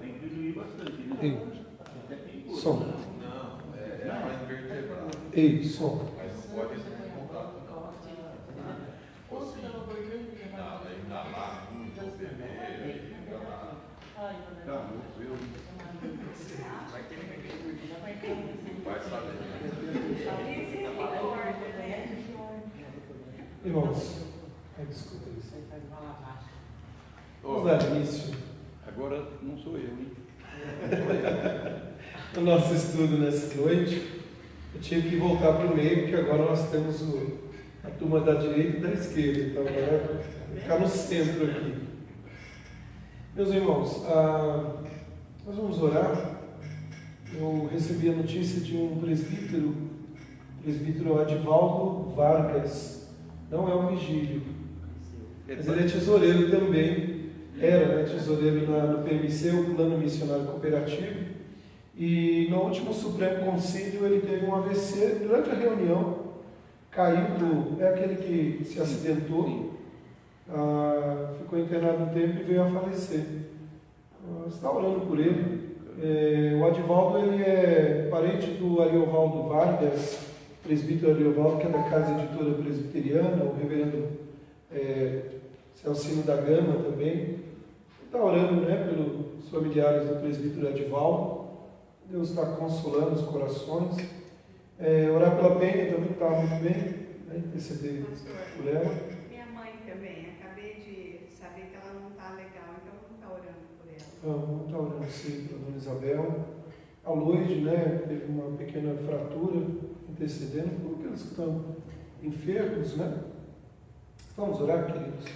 Tem que diminuir bastante, né? Ei, som. Não, é mais invertebrado. Ei, som. Mas não pode ser comprado, não. Ou sim. Inalar muito, beber, inalar. Tá, eu. Vai saber. Irmãos, desculpa isso. Vamos dar início Agora não sou eu, hein? no nosso estudo nessa noite. Eu tive que voltar para o meio, porque agora nós temos a turma da direita e da esquerda. Então agora vai ficar no centro aqui. Meus irmãos, nós vamos orar. Eu recebi a notícia de um presbítero Adivaldo Vargas. Não é um vigílio, mas ele é tesoureiro também. Era tesoureiro no PMC, o Plano Missionário Cooperativo. E no último Supremo Concílio ele teve um AVC durante a reunião. Caiu é aquele que se acidentou, ficou internado um tempo e veio a falecer. Você está orando por ele. O Adivaldo ele é parente do Ariovaldo Vargas, presbítero Ariovaldo, que é da Casa Editora Presbiteriana, o reverendo Celcino da Gama também. Está orando pelos familiares do presbítero Adivaldo. Deus está consolando os corações. Orar pela Penha também está muito bem, interceder por ela. Minha mãe também, acabei de saber que ela não está legal, então vamos estar orando por ela. Vamos estar orando sim para a dona Isabel. A Loide, teve uma pequena fratura, intercedendo por aqueles que estão enfermos, Vamos orar, queridos.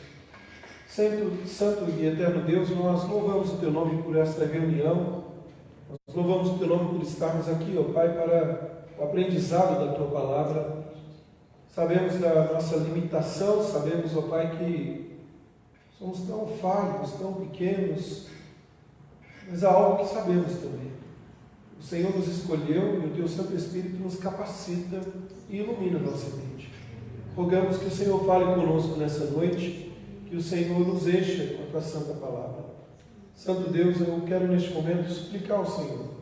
Santo e eterno Deus, nós louvamos o Teu nome por esta reunião. Nós louvamos o Teu nome por estarmos aqui, ó Pai, para o aprendizado da Tua palavra. Sabemos da nossa limitação, sabemos, ó Pai, que somos tão falhos, tão pequenos, mas há algo que sabemos também. O Senhor nos escolheu e o Teu Santo Espírito nos capacita e ilumina a nossa mente. Rogamos que o Senhor fale conosco nessa noite, que o Senhor nos encha com a Tua Santa Palavra. Santo Deus, eu quero neste momento suplicar ao Senhor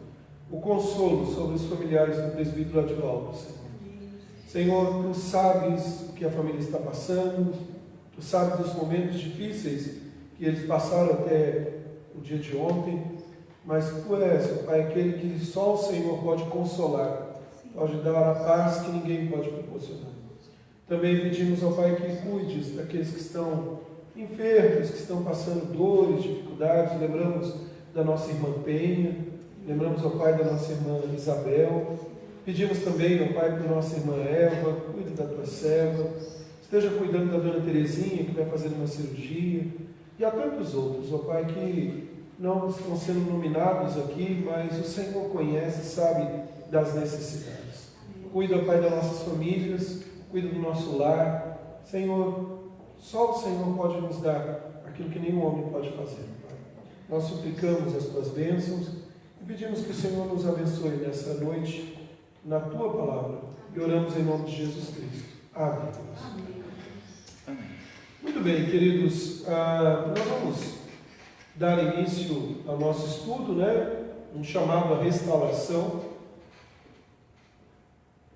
o consolo sobre os familiares do presbítero Adivaldo, Senhor. Senhor, Tu sabes o que a família está passando, Tu sabes dos momentos difíceis que eles passaram até o dia de ontem, mas Tu és, ó Pai, aquele que só o Senhor pode consolar, pode dar a paz que ninguém pode proporcionar. Também pedimos ao Pai que cuides daqueles que estão enfermos, que estão passando dores, dificuldades. Lembramos da nossa irmã Penha, lembramos, ó Pai, da nossa irmã Isabel. Pedimos também, ó Pai, para a nossa irmã Eva, cuide da Tua serva, esteja cuidando da dona Terezinha, que vai fazer uma cirurgia, e há tantos outros, ó Pai, que não estão sendo nominados aqui, mas o Senhor conhece, sabe das necessidades. Cuida, ó Pai, das nossas famílias, cuida do nosso lar. Senhor, só o Senhor pode nos dar aquilo que nenhum homem pode fazer, Pai. Nós suplicamos as Tuas bênçãos e pedimos que o Senhor nos abençoe nessa noite, na Tua palavra, e oramos em nome de Jesus Cristo. Amém. Amém. Muito bem, queridos, nós vamos dar início ao nosso estudo, um chamado à restauração,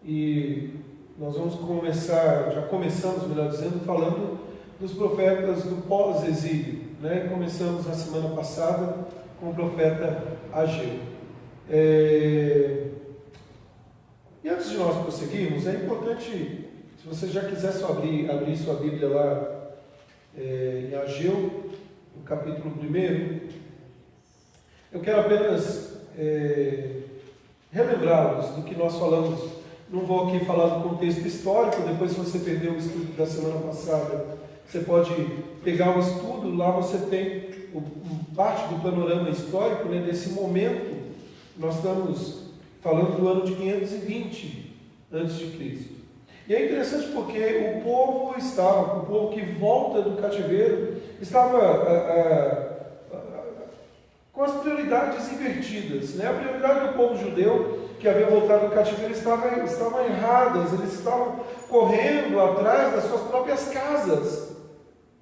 e nós vamos começar, já começamos, melhor dizendo, falando dos profetas do pós-exílio, Começamos na semana passada com o profeta Ageu. E antes de nós prosseguirmos, é importante, se você já quiser abrir sua Bíblia lá em Ageu, no capítulo 1, eu quero apenas relembrá-los do que nós falamos. Não vou aqui falar do contexto histórico, depois se você perdeu o estudo da semana passada, você pode pegar o estudo, lá você tem parte do panorama histórico, desse momento. Nós estamos falando do ano de 520 a.C. E é interessante porque o povo que volta do cativeiro, estava com as prioridades invertidas. A prioridade do povo judeu, que havia voltado do cativeiro, estavam erradas. Eles estavam correndo atrás das suas próprias casas.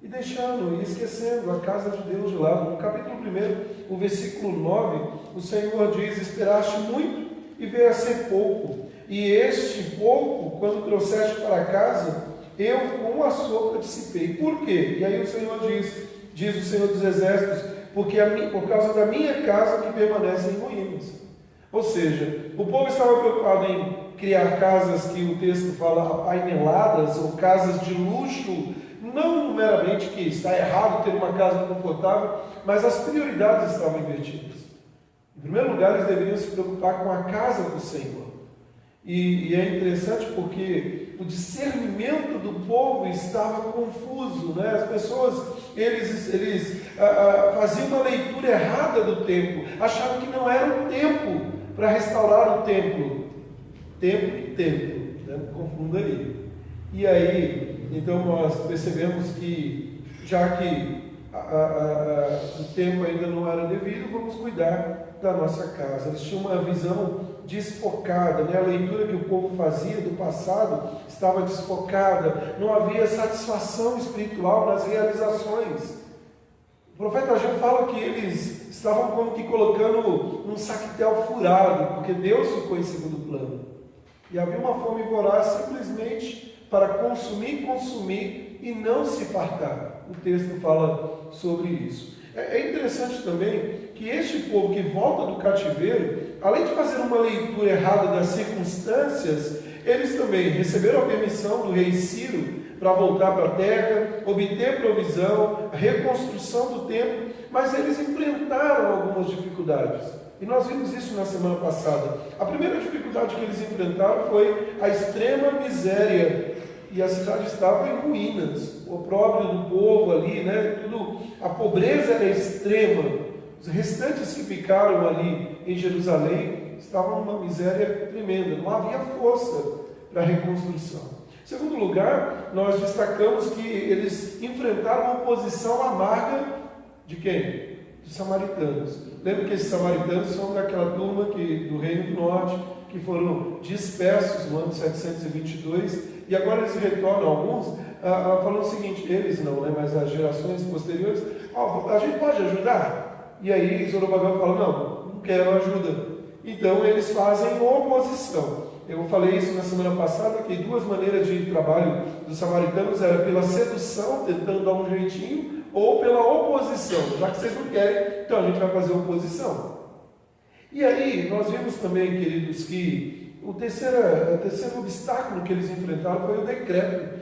e deixando e esquecendo a casa de Deus de lado. No capítulo 1, o versículo 9, o Senhor diz: esperaste muito e veio a ser pouco, e este pouco, quando trouxeste para casa, eu com a sopa dissipei. Por quê? E aí o Senhor diz o Senhor dos Exércitos, porque por causa da minha casa que permanece em ruínas. Ou seja, o povo estava preocupado em criar casas que o texto fala apaineladas, ou casas de luxo, não meramente que está errado ter uma casa confortável, mas as prioridades estavam invertidas. Em primeiro lugar, eles deveriam se preocupar com a casa do Senhor. E é interessante porque o discernimento do povo estava confuso, né? As pessoas, eles faziam uma leitura errada do tempo, achavam que não era o tempo para restaurar o templo. Templo e templo, né? Não confunda aí. E aí, então nós percebemos que, já que o tempo ainda não era devido, vamos cuidar da nossa casa. Eles tinham uma visão desfocada, né? A leitura que o povo fazia do passado estava desfocada, não havia satisfação espiritual nas realizações. O profeta Ageu fala que eles estavam como que colocando um saquetel furado, porque Deus ficou em segundo plano. E havia uma fome voraz simplesmente para consumir e não se fartar. O texto fala sobre isso. É interessante também que este povo que volta do cativeiro, além de fazer uma leitura errada das circunstâncias, eles também receberam a permissão do rei Ciro para voltar para a terra, obter provisão, a reconstrução do templo, mas eles enfrentaram algumas dificuldades. E nós vimos isso na semana passada. A primeira dificuldade que eles enfrentaram foi a extrema miséria. E a cidade estava em ruínas. O opróbrio do povo ali, né? A pobreza era extrema. Os restantes que ficaram ali em Jerusalém estavam numa miséria tremenda. Não havia força para a reconstrução. Em segundo lugar, nós destacamos que eles enfrentaram a oposição amarga de quem? Dos samaritanos. Lembra que esses samaritanos são daquela turma do Reino do Norte, que foram dispersos no ano 722, e agora eles retornam, alguns, falando o seguinte: eles não, né, mas as gerações posteriores, a gente pode ajudar? E aí Zorobabel fala: não quero ajuda. Então eles fazem oposição. Eu falei isso na semana passada, que duas maneiras de trabalho dos samaritanos era pela sedução, tentando dar um jeitinho, ou pela oposição. Já que vocês não querem, então a gente vai fazer oposição. E aí nós vimos também, queridos, que o terceiro obstáculo que eles enfrentaram foi o decreto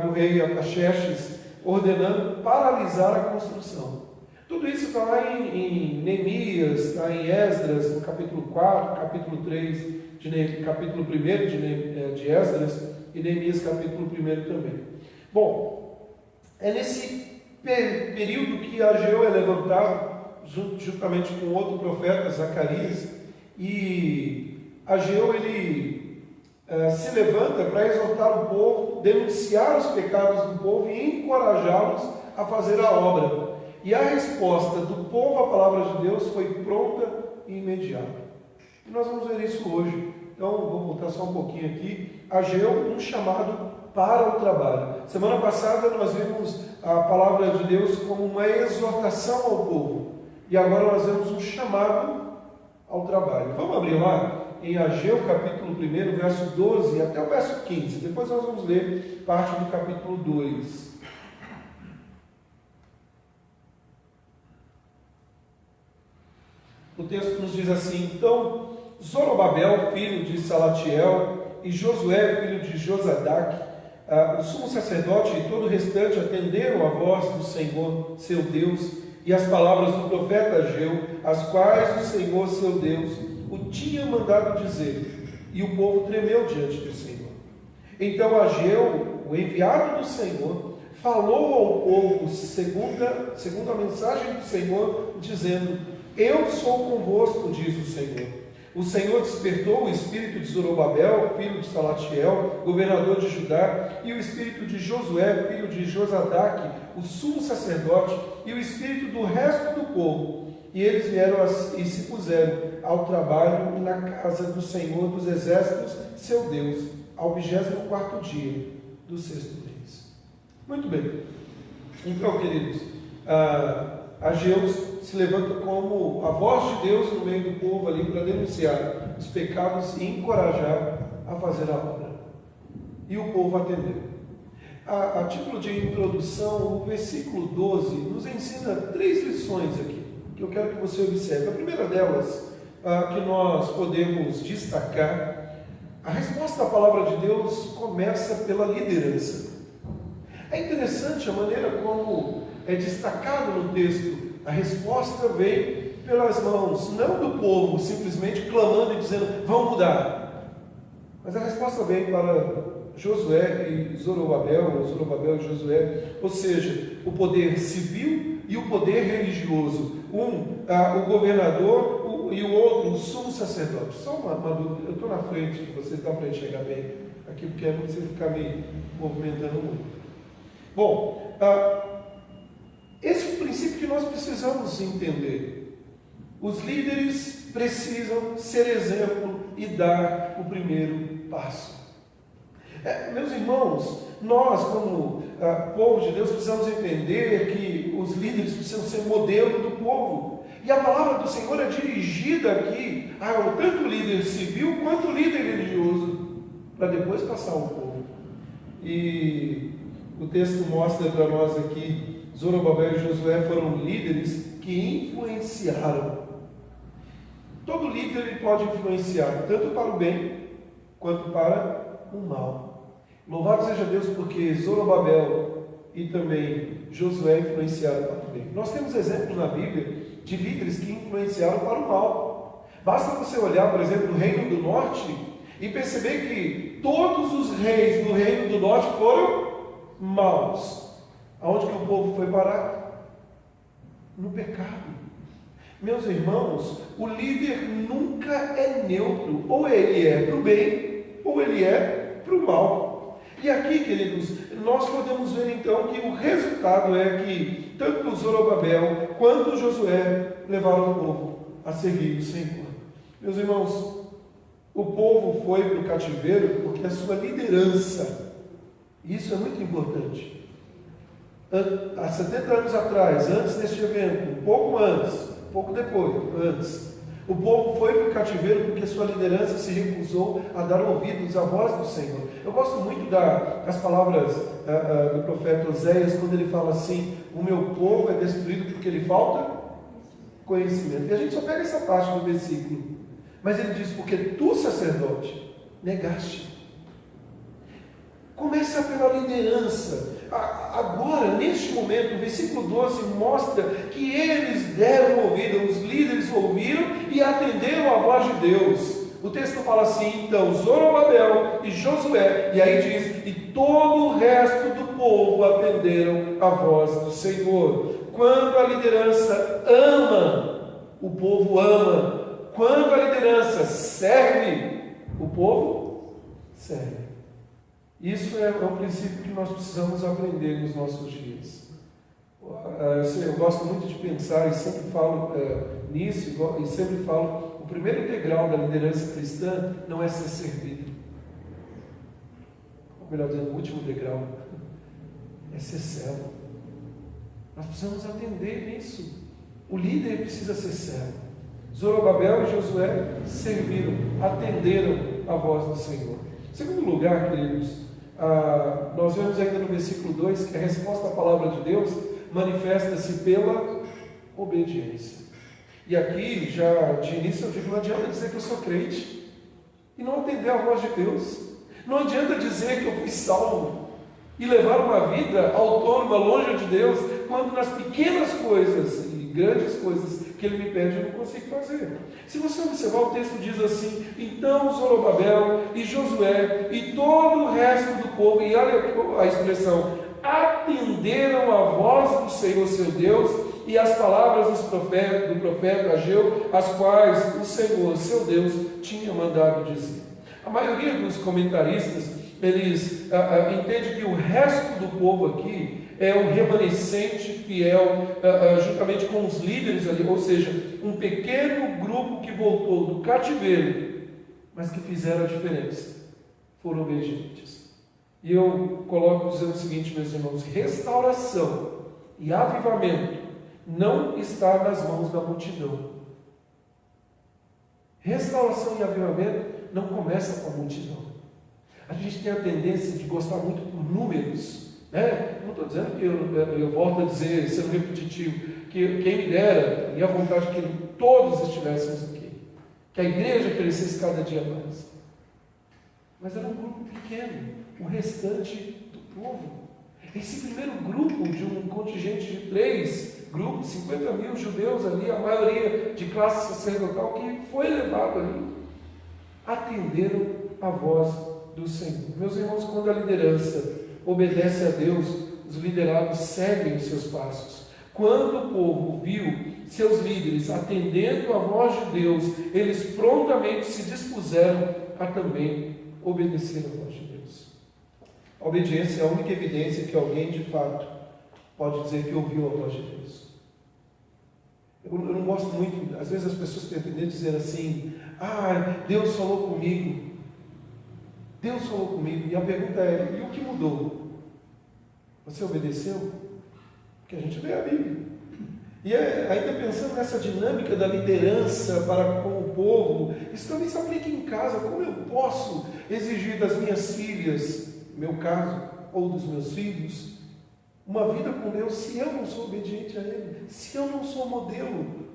do rei Artaxerxes, ordenando paralisar a construção. Tudo isso está lá em Neemias, está em Esdras, no capítulo 4, capítulo 3, capítulo 1 de Esdras, e Neemias capítulo 1 também. Bom, é nesse período que Ageu é levantado, juntamente com outro profeta, Zacarias, e Ageu ele se levanta para exortar o povo, denunciar os pecados do povo e encorajá-los a fazer a obra. E a resposta do povo à palavra de Deus foi pronta e imediata. E nós vamos ver isso hoje. Então, vou voltar só um pouquinho aqui. Ageu, um chamado para o trabalho. Semana passada nós vimos a palavra de Deus como uma exortação ao povo. E agora nós vemos um chamado ao trabalho. Vamos abrir lá em Ageu, capítulo 1, verso 12 até o verso 15. Depois nós vamos ler parte do capítulo 2. O texto nos diz assim: então Zorobabel, filho de Salatiel, e Josué, filho de Josadac, o sumo sacerdote e todo o restante atenderam a voz do Senhor, seu Deus, e as palavras do profeta Ageu, as quais o Senhor, seu Deus, o tinha mandado dizer, e o povo tremeu diante do Senhor. Então Ageu, o enviado do Senhor, falou ao povo segundo a mensagem do Senhor, dizendo: eu sou convosco, diz o Senhor. O Senhor despertou o espírito de Zorobabel, filho de Salatiel, governador de Judá, e o espírito de Josué, filho de Josadac, o sumo sacerdote, e o espírito do resto do povo. E eles vieram e se puseram ao trabalho na casa do Senhor dos Exércitos, seu Deus, ao 24º dia do 6º mês. Muito bem. Então, queridos, Ageu se levanta como a voz de Deus no meio do povo ali para denunciar os pecados e encorajar a fazer a obra. E o povo atendeu. A título de introdução, o versículo 12 nos ensina 3 lições aqui, que eu quero que você observe. A primeira delas, que nós podemos destacar, a resposta da palavra de Deus começa pela liderança. É interessante a maneira como é destacado no texto. A resposta vem pelas mãos, não do povo simplesmente clamando e dizendo, vão mudar. Mas a resposta vem para Josué e Zorobabel e Josué, ou seja, o poder civil e o poder religioso. O governador e o outro, o sumo sacerdote. Só uma dúvida, eu estou na frente de vocês, dá para enxergar bem aqui, porque é não precisa ficar me movimentando muito. Bom, esse é o princípio que nós precisamos entender. Os líderes precisam ser exemplo e dar o primeiro passo. Meus irmãos, nós como povo de Deus precisamos entender que os líderes precisam ser modelo do povo. E a palavra do Senhor é dirigida aqui a tanto o líder civil quanto o líder religioso, para depois passar ao povo. E o texto mostra para nós aqui, Zorobabel e Josué foram líderes que influenciaram. Todo líder ele pode influenciar, tanto para o bem quanto para o mal. Louvado seja Deus, porque Zorobabel e também Josué influenciaram para o bem. Nós temos exemplos na Bíblia de líderes que influenciaram para o mal. Basta você olhar, por exemplo, o Reino do Norte e perceber que todos os reis do Reino do Norte foram maus. Aonde que o povo foi parar? No pecado. Meus irmãos, o líder nunca é neutro. Ou ele é para o bem, ou ele é para o mal. E aqui, queridos, nós podemos ver então que o resultado é que tanto Zorobabel quanto Josué levaram o povo a servir o Senhor. Meus irmãos, o povo foi para o cativeiro porque a sua liderança, isso é muito importante. Há 70 anos atrás, antes deste evento, um pouco antes, um pouco depois, antes, o povo foi para o cativeiro porque sua liderança se recusou a dar ouvidos à voz do Senhor. Eu gosto muito das palavras do profeta Oséias, quando ele fala assim, o meu povo é destruído porque lhe falta conhecimento. E a gente só pega essa parte do versículo. Mas ele diz, porque tu, sacerdote, negaste. Começa pela liderança. Agora, neste momento, o versículo 12 mostra que eles deram ouvido, os líderes ouviram e atenderam a voz de Deus. O texto fala assim, então, Zorobabel e Josué, e aí diz, e todo o resto do povo atenderam a voz do Senhor. Quando a liderança ama, o povo ama. Quando a liderança serve, o povo serve. Isso é um princípio que nós precisamos aprender nos nossos dias. Eu gosto muito de pensar e sempre falo nisso, e sempre falo, o primeiro degrau da liderança cristã não é ser servido. Ou melhor dizendo, o último degrau é ser servo. Nós precisamos atender nisso. O líder precisa ser servo. Zorobabel e Josué serviram, atenderam a voz do Senhor. Em segundo lugar, queridos, nós vemos ainda no versículo 2 que a resposta à palavra de Deus manifesta-se pela obediência. E aqui, já de início, eu digo, não adianta dizer que eu sou crente e não atender a voz de Deus. Não adianta dizer que eu fui salvo e levar uma vida autônoma, longe de Deus, quando nas pequenas coisas e grandes coisas que Ele me pede eu não consigo fazer. Se você observar, o texto diz assim, então Zorobabel e Josué e todo o resto do povo, e olha a expressão, atenderam a voz do Senhor seu Deus e as palavras do profeta Ageu, as quais o Senhor seu Deus tinha mandado dizer. A maioria dos comentaristas, eles entendem que o resto do povo aqui é um remanescente fiel, juntamente com os líderes ali, ou seja, um pequeno grupo que voltou do cativeiro, mas que fizeram a diferença, foram obedientes. E eu coloco dizendo o seguinte, meus irmãos, restauração e avivamento não está nas mãos da multidão. Restauração e avivamento não começa com a multidão. A gente tem a tendência de gostar muito por números, né? Não estou dizendo que eu volto a dizer, sendo repetitivo, que quem me dera, minha vontade é que todos estivéssemos aqui, que a igreja crescesse cada dia mais. Mas era um grupo pequeno, o restante do povo. Esse primeiro grupo de um contingente de 3 grupos, 50 mil judeus ali, a maioria de classe sacerdotal, que foi levado ali, atenderam a voz do Senhor. Meus irmãos, quando a liderança obedece a Deus, os liderados seguem os seus passos. Quando o povo viu seus líderes atendendo a voz de Deus, eles prontamente se dispuseram a também obedecer a voz de Deus. A obediência é a única evidência que alguém de fato pode dizer que ouviu a voz de Deus. Eu não gosto muito, às vezes as pessoas têm a tendência de dizer assim: Deus falou comigo. Deus falou comigo. E a pergunta é: e o que mudou? Você obedeceu? Porque a gente lê a Bíblia. E ainda pensando nessa dinâmica da liderança para com o povo, isso também se aplica em casa. Como eu posso exigir das minhas filhas, no meu caso, ou dos meus filhos, uma vida com Deus se eu não sou obediente a Ele, se eu não sou modelo?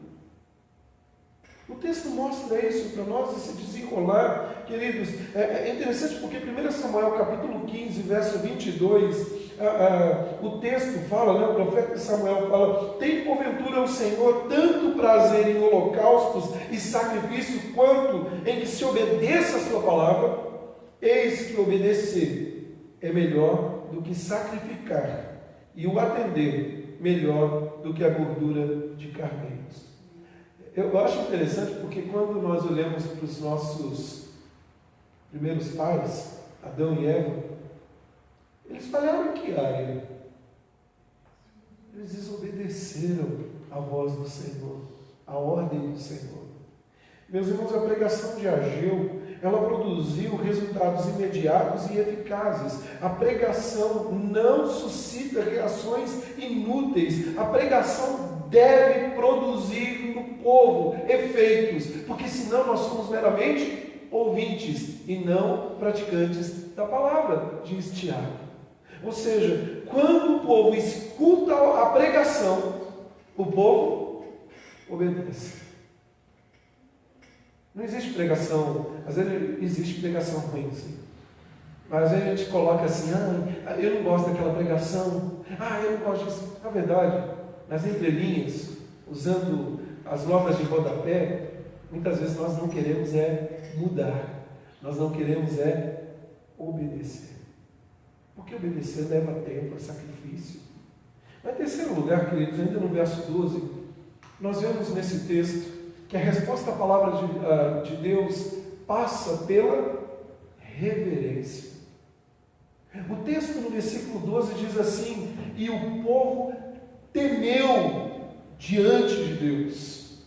O texto mostra isso para nós, esse desenrolar, queridos. É interessante porque 1 Samuel capítulo 15, verso 22, o texto fala, né, o profeta Samuel fala: tem porventura o Senhor tanto prazer em holocaustos e sacrifício, quanto em que se obedeça a sua palavra? Eis que obedecer é melhor do que sacrificar, e o atender melhor do que a gordura de carneiros. Eu acho interessante porque quando nós olhamos para os nossos primeiros pais, Adão e Eva, eles falharam em que área? Eles desobedeceram a voz do Senhor, a ordem do Senhor. Meus irmãos, a pregação de Ageu, ela produziu resultados imediatos e eficazes. A pregação não suscita reações inúteis. A pregação deve produzir no povo efeitos, porque senão nós somos meramente ouvintes e não praticantes da palavra, diz Tiago. Ou seja, quando o povo escuta a pregação, o povo obedece. Não existe pregação, às vezes existe pregação ruim, sim. Mas às vezes a gente coloca assim: eu não gosto daquela pregação, eu não gosto disso. Na verdade, nas entrelinhas, usando as notas de rodapé, muitas vezes nós não queremos mudar, nós não queremos obedecer. Porque obedecer leva tempo, é sacrifício. Mas em terceiro lugar, queridos, ainda no verso 12, nós vemos nesse texto que a resposta à palavra de Deus passa pela reverência. O texto no versículo 12 diz assim: e o povo temeu diante de Deus.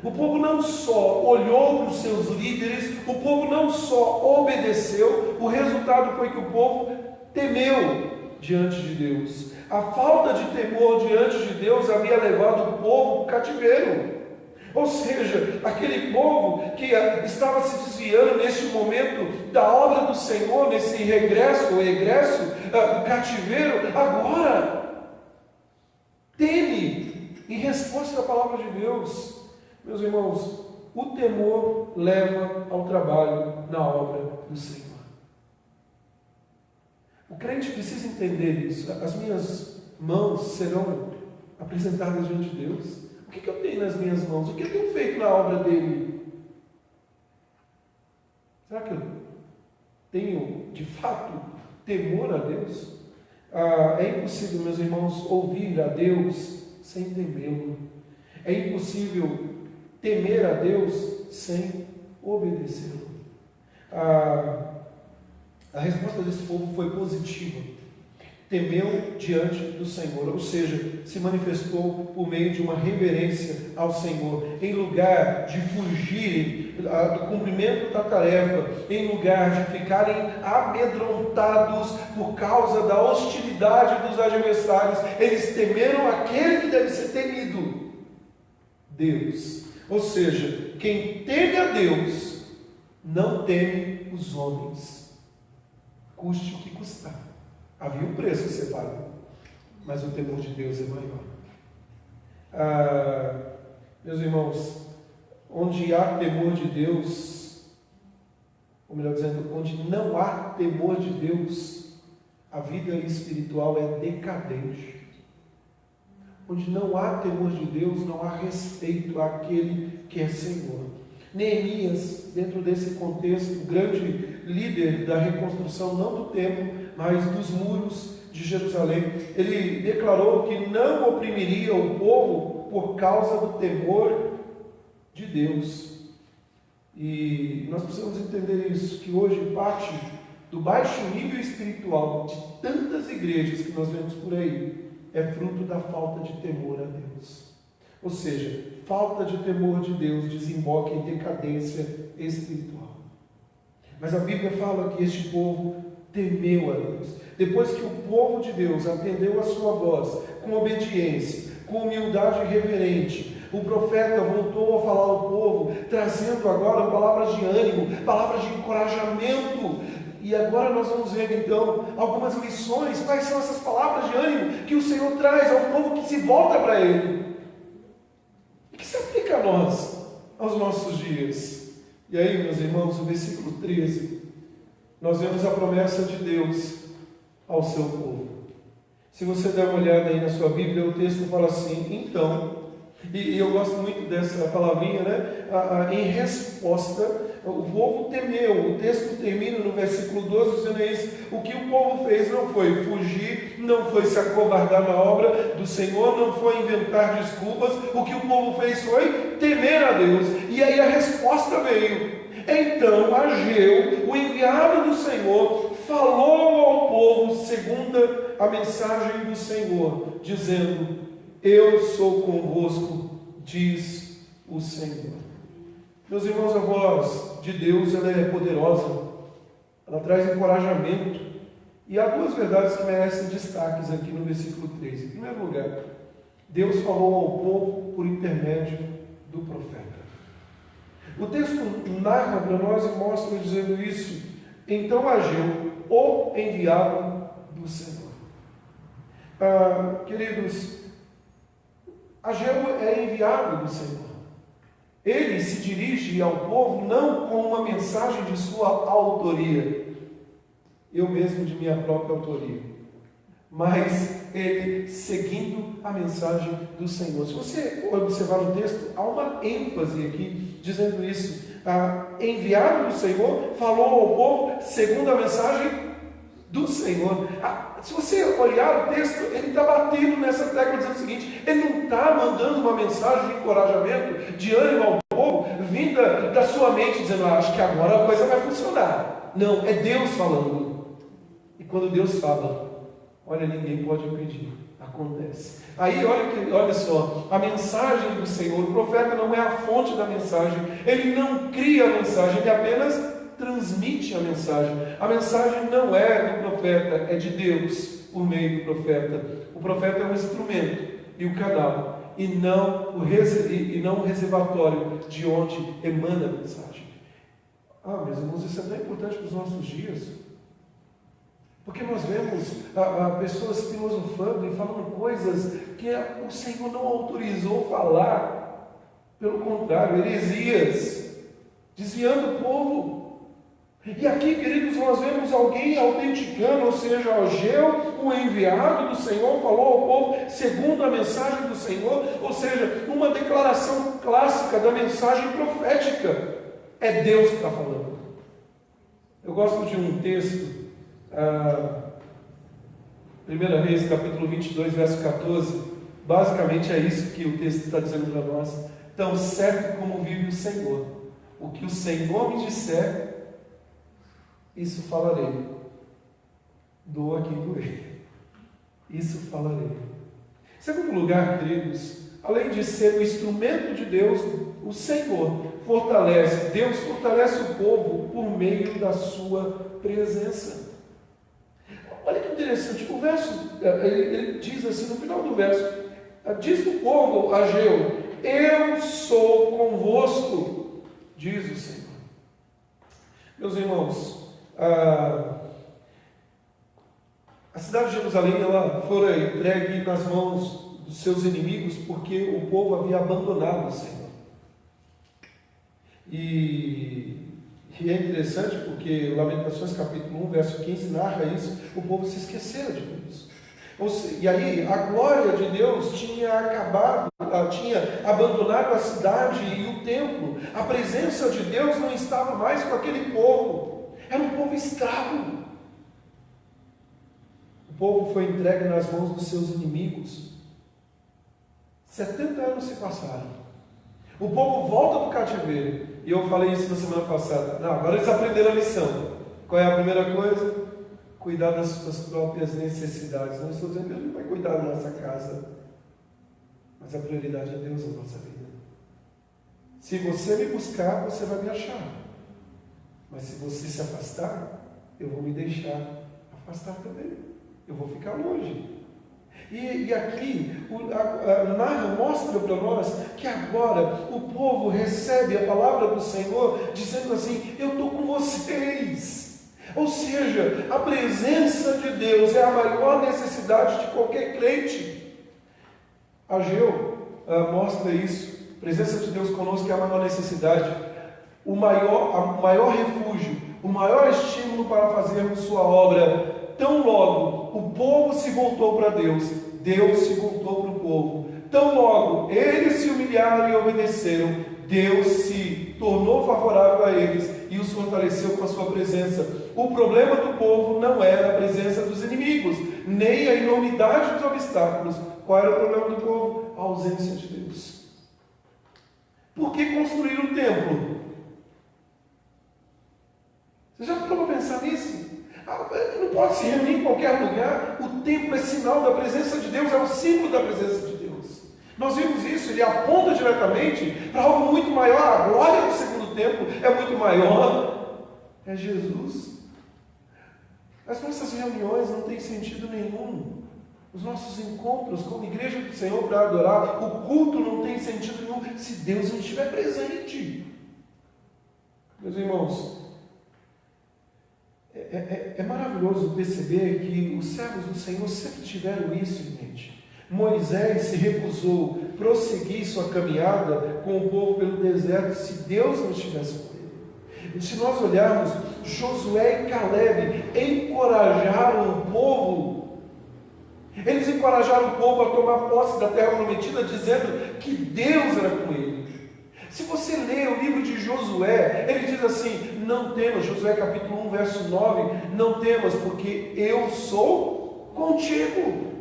O povo não só olhou para os seus líderes, o povo não só obedeceu, o resultado foi que o povo temeu diante de Deus. A falta de temor diante de Deus havia levado o povo ao cativeiro. Ou seja, aquele povo que estava se desviando neste momento da obra do Senhor, nesse regresso ou egresso do cativeiro, agora teme em resposta à palavra de Deus. Meus irmãos, o temor leva ao trabalho na obra do Senhor. O crente precisa entender isso. As minhas mãos serão apresentadas diante de Deus. O que eu tenho nas minhas mãos? O que eu tenho feito na obra dele? Será que eu tenho, de fato, temor a Deus? É impossível, meus irmãos, ouvir a Deus sem temê-lo. É impossível temer a Deus sem obedecê-lo. A resposta desse povo foi positiva. temeu diante do Senhor, ou seja, se manifestou por meio de uma reverência ao Senhor, em lugar de fugirem do cumprimento da tarefa, em lugar de ficarem amedrontados por causa da hostilidade dos adversários, eles temeram aquele que deve ser temido, Deus. Ou seja, quem teme a Deus não teme os homens, custe o que custar. Havia um preço a ser pago, mas o temor de Deus é maior. Meus irmãos, onde há temor de Deus, ou melhor dizendo, onde não há temor de Deus, a vida espiritual é decadente. Onde não há temor de Deus, não há respeito àquele que é Senhor. Neemias, dentro desse contexto, o grande líder da reconstrução, não do templo, mas dos muros de Jerusalém, ele declarou que não oprimiria o povo por causa do temor de Deus. E nós precisamos entender isso, que hoje parte do baixo nível espiritual de tantas igrejas que nós vemos por aí, é fruto da falta de temor a Deus. Ou seja, falta de temor de Deus desemboca em decadência espiritual. Mas a Bíblia fala que este povo temeu a Deus. Depois que o povo de Deus atendeu a sua voz com obediência, com humildade reverente, o profeta voltou a falar ao povo, trazendo agora palavras de ânimo, palavras de encorajamento. E agora nós vamos ver então algumas lições. Quais são essas palavras de ânimo que o Senhor traz ao povo que se volta para Ele? E que se aplica a nós, aos nossos dias. E aí, meus irmãos, no versículo 13, nós vemos a promessa de Deus ao seu povo. Se você der uma olhada aí na sua Bíblia, o texto fala assim, então, e eu gosto muito dessa palavrinha, né? Em resposta, o povo temeu. O texto termina no versículo 12 dizendo isso. O que o povo fez não foi fugir, não foi se acovardar na obra do Senhor, não foi inventar desculpas. O que o povo fez foi temer a Deus. E aí a resposta veio. Então Ageu, o enviado do Senhor, falou ao povo segundo a mensagem do Senhor, dizendo: eu sou convosco, diz o Senhor. Meus irmãos, a voz de Deus, ela é poderosa, ela traz encorajamento, e há duas verdades que merecem destaques aqui no versículo 13. Em primeiro lugar, Deus falou ao povo por intermédio do profeta. O texto narra para nós e mostra dizendo isso. Então Ageu, o enviado do Senhor. Queridos, Ageu é enviado do Senhor. Ele se dirige ao povo não com uma mensagem de sua autoria, eu mesmo de minha própria autoria, mas ele seguindo a mensagem do Senhor. Se você observar no texto, há uma ênfase aqui dizendo isso. Enviado do Senhor falou ao povo segundo a mensagem do Senhor. Se você olhar o texto, ele está batendo nessa tecla dizendo o seguinte: ele não está mandando uma mensagem de encorajamento, de ânimo ao povo, vinda da sua mente, dizendo: acho que agora a coisa vai funcionar. Não, é Deus falando. E quando Deus fala, olha, ninguém pode impedir. Acontece. Aí olha só, a mensagem do Senhor, o profeta não é a fonte da mensagem, ele não cria a mensagem, ele apenas transmite a mensagem. A mensagem não é do profeta, é de Deus por meio do profeta. O profeta é um instrumento e o canal, e não o reservatório de onde emana a mensagem. Meus irmãos, isso é tão importante para os nossos dias. Porque nós vemos pessoas filosofando e falando coisas que o Senhor não autorizou falar. Pelo contrário, heresias, desviando o povo. E aqui, queridos, nós vemos alguém autenticando, ou seja, Ageu, o enviado do Senhor, falou ao povo segundo a mensagem do Senhor, ou seja, uma declaração clássica da mensagem profética. É Deus que está falando. Eu gosto de um texto, 1 Reis, capítulo 22, verso 14, basicamente é isso que o texto está dizendo para nós. Tão certo como vive o Senhor, o que o Senhor me disser, isso falarei, doa quem doer. isso falarei. Segundo lugar, queridos, além de ser o instrumento de Deus, o Senhor fortalece, Deus fortalece o povo por meio da sua presença. Olha que interessante, o verso, ele diz assim, no final do verso, diz o povo a Ageu: eu sou convosco, diz o Senhor. Meus irmãos, a cidade de Jerusalém ela fora entregue nas mãos dos seus inimigos porque o povo havia abandonado o Senhor. E é interessante porque Lamentações capítulo 1, verso 15 narra isso, o povo se esqueceu de Deus. E aí a glória de Deus tinha acabado, tinha abandonado a cidade e o templo. A presença de Deus não estava mais com aquele povo, era um povo escravo. O povo foi entregue nas mãos dos seus inimigos. 70 anos se passaram. O povo volta do cativeiro. E eu falei isso na semana passada. Não, agora eles aprenderam a lição. Qual é a primeira coisa? Cuidar das suas próprias necessidades. Não estou dizendo que Deus não vai cuidar da nossa casa, mas a prioridade é Deus na nossa vida. Se você me buscar, você vai me achar. Mas se você se afastar, eu vou me deixar afastar também. Eu vou ficar longe. E aqui, narra, mostra para nós que agora o povo recebe a palavra do Senhor dizendo assim: eu estou com vocês. Ou seja, a presença de Deus é a maior necessidade de qualquer crente. Ageu mostra isso. A presença de Deus conosco é a maior necessidade, o maior refúgio, o maior estímulo para fazermos sua obra. Tão logo o povo se voltou para Deus, Deus se voltou para o povo. Tão logo eles se humilharam e obedeceram, Deus se tornou favorável a eles e os fortaleceu com a sua presença. O problema do povo não era a presença dos inimigos, nem a enormidade dos obstáculos. Qual era o problema do povo? A ausência de Deus. Por que construir um templo? Você já parou para pensar nisso? Não pode se reunir em qualquer lugar. O templo é sinal da presença de Deus, é o símbolo da presença de Deus. Nós vimos isso, ele aponta diretamente para algo muito maior. A glória do segundo templo é muito maior. É Jesus. As nossas reuniões não têm sentido nenhum. Os nossos encontros como igreja do Senhor para adorar, o culto não tem sentido nenhum se Deus não estiver presente. Meus irmãos, é maravilhoso perceber que os servos do Senhor sempre tiveram isso em mente. Moisés se recusou a prosseguir sua caminhada com o povo pelo deserto se Deus não estivesse com ele. E se nós olharmos, Josué e Caleb encorajaram o povo. Eles encorajaram o povo a tomar posse da terra prometida, dizendo que Deus era com ele. Se você ler o livro de Josué, ele diz assim: não temas, Josué capítulo 1, verso 9, não temas, porque eu sou contigo.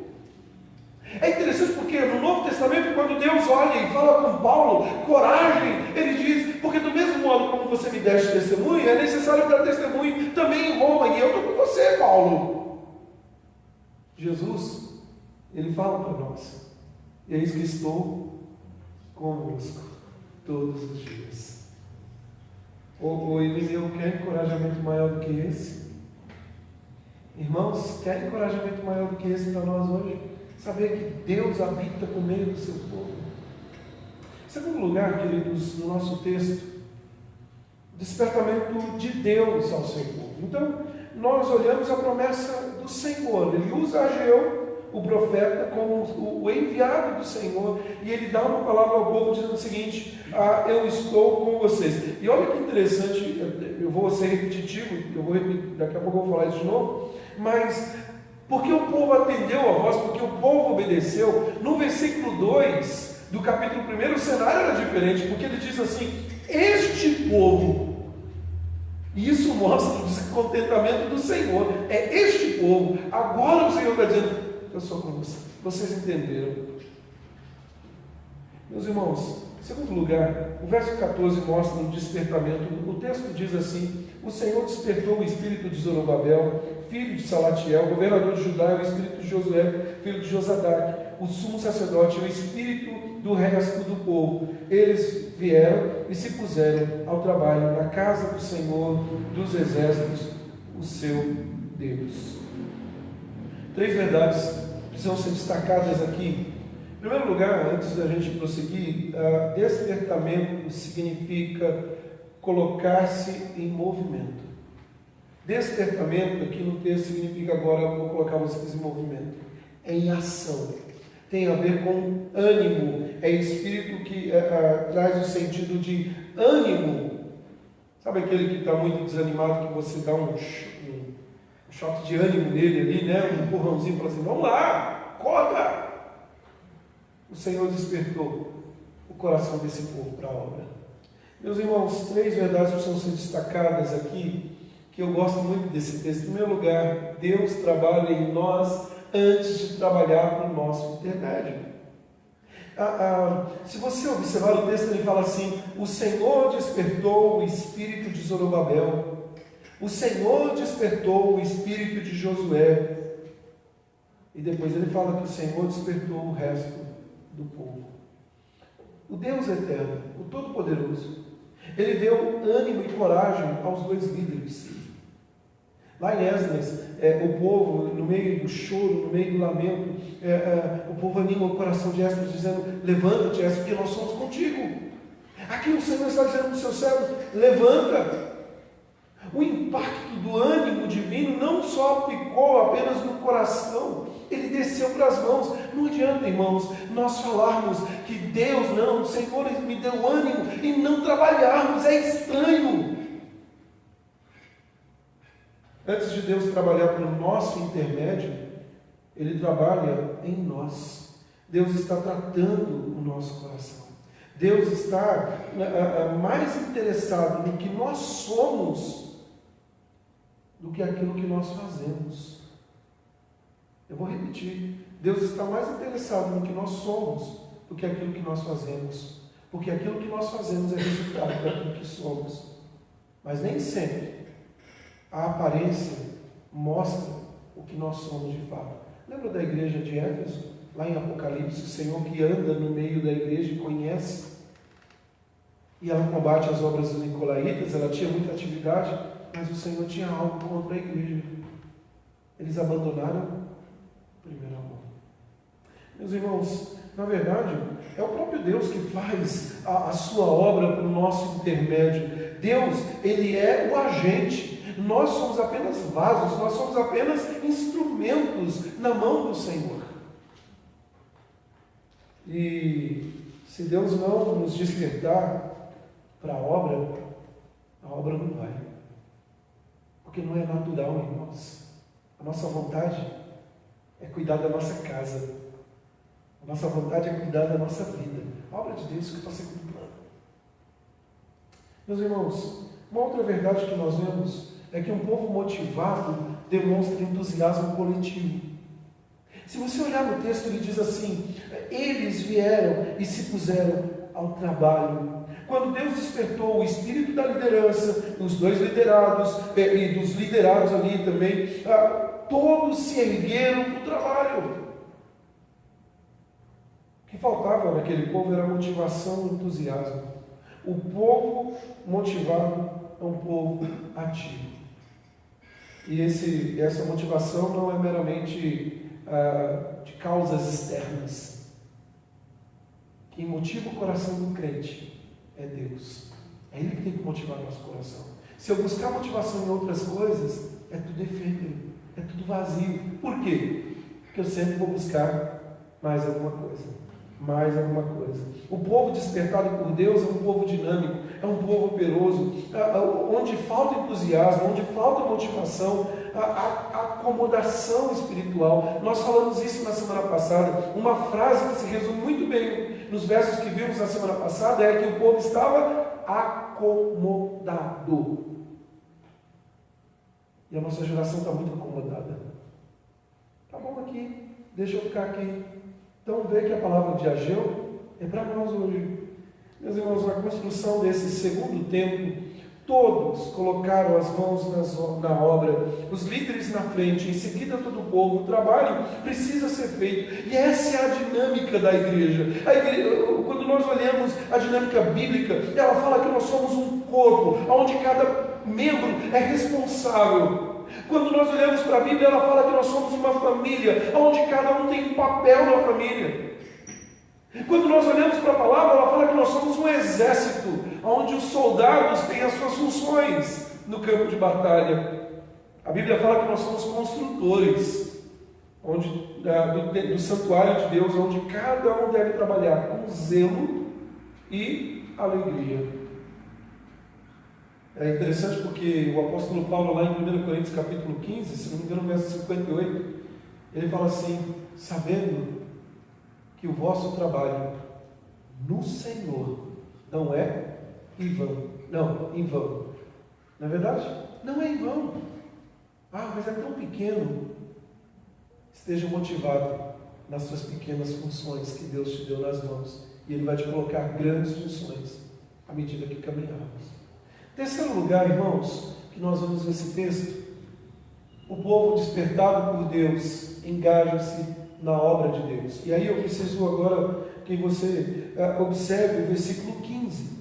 É interessante porque no Novo Testamento, quando Deus olha e fala com Paulo, coragem, ele diz: porque do mesmo modo como você me deste testemunho, é necessário dar testemunho também em Roma, e eu estou com você, Paulo. Jesus, ele fala para nós: eis que estou convosco todos os dias. O Eliseu quer encorajamento maior do que esse? Irmãos, quer encorajamento maior do que esse para nós hoje? Saber que Deus habita no meio do seu povo. Em segundo lugar, queridos, no nosso texto, despertamento de Deus ao seu povo. Então, nós olhamos a promessa do Senhor. Ele usa Ageu, o profeta, como o enviado do Senhor, e ele dá uma palavra ao povo dizendo o seguinte: eu estou com vocês. E olha que interessante, eu vou ser repetitivo, daqui a pouco eu vou falar isso de novo, mas porque o povo atendeu a voz, porque o povo obedeceu, no versículo 2 do capítulo 1, o cenário era diferente, porque ele diz assim: este povo. E isso mostra o descontentamento do Senhor. É este povo. Agora o Senhor está dizendo: eu sou com vocês. Vocês entenderam? Meus irmãos, Em segundo lugar, o verso 14 mostra um despertamento. O texto diz assim: o Senhor despertou o espírito de Zorobabel, filho de Salatiel, governador de Judá, e o espírito de Josué, filho de Josadaque, o sumo sacerdote, e o espírito do resto do povo. Eles vieram e se puseram ao trabalho na casa do Senhor dos exércitos, o seu Deus. 3 verdades precisam ser destacadas aqui. Em primeiro lugar, antes da gente prosseguir, despertamento significa colocar-se em movimento. Despertamento aqui no texto significa, agora eu vou colocar vocês em movimento, em ação. Tem a ver com ânimo, é espírito que traz o sentido de ânimo. Sabe aquele que está muito desanimado, que você dá um choque de ânimo nele ali, né? Um empurrãozinho, para assim, vamos lá, acorda! O Senhor despertou o coração desse povo para a obra. Meus irmãos, 3 verdades precisam ser destacadas aqui, que eu gosto muito desse texto. Em primeiro lugar, Deus trabalha em nós antes de trabalhar para o nosso intermédio. Se você observar o texto, ele fala assim: o Senhor despertou o espírito de Zorobabel, o Senhor despertou o espírito de Josué, e depois ele fala que o Senhor despertou o resto do povo. O Deus eterno, o Todo-Poderoso, ele deu ânimo e coragem aos 2 líderes. Lá em Esdras, o povo, no meio do choro, no meio do lamento, o povo anima o coração de Esdras, dizendo: levanta-te, Esdras, porque nós somos contigo. Aqui o Senhor está dizendo para os seus servos: levanta. O impacto do ânimo divino não só ficou apenas no coração, ele desceu para as mãos. Não adianta, irmãos, nós falarmos que Deus não, o Senhor me deu ânimo, e não trabalharmos. É estranho. Antes de Deus trabalhar para o nosso intermédio, Ele trabalha em nós. Deus está tratando o nosso coração. Deus está mais interessado no que nós somos do que aquilo que nós fazemos. Eu vou repetir. Deus está mais interessado no que nós somos do que aquilo que nós fazemos. Porque aquilo que nós fazemos é resultado daquilo que somos. Mas nem sempre a aparência mostra o que nós somos de fato. Lembra da igreja de Éfeso? Lá em Apocalipse, o Senhor que anda no meio da igreja e conhece. E ela combate as obras dos nicolaítas, ela tinha muita atividade, mas o Senhor tinha algo contra a igreja. Eles abandonaram o primeiro amor. Meus irmãos, na verdade, é o próprio Deus que faz a sua obra para o nosso intermédio. Deus, Ele é o agente. Nós somos apenas vasos, nós somos apenas instrumentos na mão do Senhor. E se Deus não nos despertar para a obra não vai. Porque não é natural em nós. A nossa vontade é cuidar da nossa casa. A nossa vontade é cuidar da nossa vida. A obra de Deus que está sempre no plano. Meus irmãos, uma outra verdade que nós vemos é que um povo motivado demonstra entusiasmo coletivo. Se você olhar no texto, ele diz assim: eles vieram e se puseram ao trabalho. Quando Deus despertou o espírito da liderança, os 2 liderados e dos liderados ali também, todos se ergueram para o trabalho. O que faltava naquele povo era motivação e entusiasmo. O povo motivado é um povo ativo. E essa motivação não é meramente de causas externas. Quem motiva o coração do crente é Deus. É Ele que tem que motivar o nosso coração. Se eu buscar motivação em outras coisas, é tudo efêmero, é tudo vazio. Por quê? Porque eu sempre vou buscar mais alguma coisa. Mais alguma coisa. O povo despertado por Deus é um povo dinâmico, é um povo operoso, onde falta entusiasmo, onde falta motivação, a acomodação espiritual. Nós falamos isso na semana passada. Uma frase que se resume muito bem nos versos que vimos na semana passada é que o povo estava acomodado. E a nossa geração está muito acomodada. Está bom aqui, deixa eu ficar aqui. Então vê que a palavra de Ageu é para nós hoje. Meus irmãos, na construção desse segundo templo, todos colocaram as mãos na obra, os líderes na frente, em seguida todo o povo. O trabalho precisa ser feito, e essa é a dinâmica da igreja. A igreja, quando nós olhamos a dinâmica bíblica, ela fala que nós somos um corpo, onde cada membro é responsável. Quando nós olhamos para a Bíblia, ela fala que nós somos uma família, onde cada um tem um papel na família. Quando nós olhamos para a palavra, ela fala que nós somos um exército, onde os soldados têm as suas funções no campo de batalha. A Bíblia fala que nós somos construtores do santuário de Deus, onde cada um deve trabalhar com zelo e alegria. É interessante porque o apóstolo Paulo, lá em 1 Coríntios capítulo 15, se não me engano, verso 58, ele fala assim: sabendo que o vosso trabalho no Senhor não é em vão. Não, em vão. Não é verdade? Não é em vão. Ah, mas é tão pequeno. Esteja motivado nas suas pequenas funções que Deus te deu nas mãos. E Ele vai te colocar grandes funções à medida que caminharmos. Terceiro lugar, irmãos, que nós vamos nesse texto: o povo despertado por Deus engaja-se na obra de Deus. E aí eu preciso agora que você observe o versículo 15.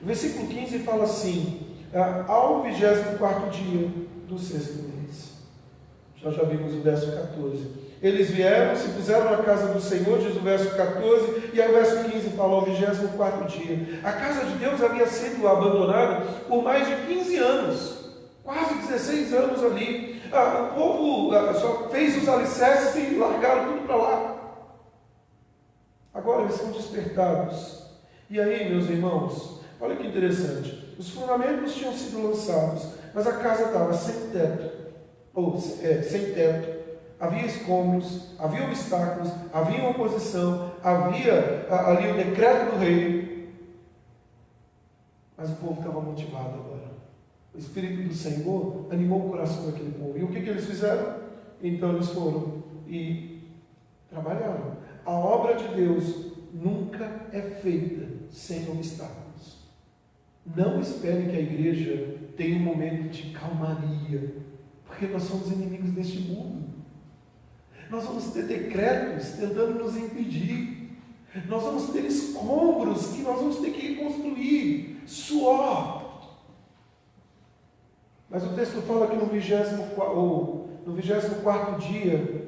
O versículo 15 fala assim: ao 24º dia do 6º mês. Já vimos o verso 14. Eles vieram, se puseram na casa do Senhor, diz o verso 14, e aí o verso 15 fala ao 24º dia. A casa de Deus havia sido abandonada por mais de 15 anos, quase 16 anos ali. O povo só fez os alicerces e largaram tudo para lá. Agora eles são despertados. E aí, meus irmãos, olha que interessante. Os fundamentos tinham sido lançados, mas a casa estava sem teto. Sem teto. Havia escombros, havia obstáculos, havia oposição, havia ali o decreto do rei. Mas o povo estava motivado agora. O Espírito do Senhor animou o coração daquele povo. E o que eles fizeram? Então eles foram e trabalharam. A obra de Deus nunca é feita sem obstáculos. Não espere que a igreja tenha um momento de calmaria, porque nós somos inimigos deste mundo. Nós vamos ter decretos tentando nos impedir. Nós vamos ter escombros que nós vamos ter que reconstruir. Suor. Mas o texto fala que no 24º dia,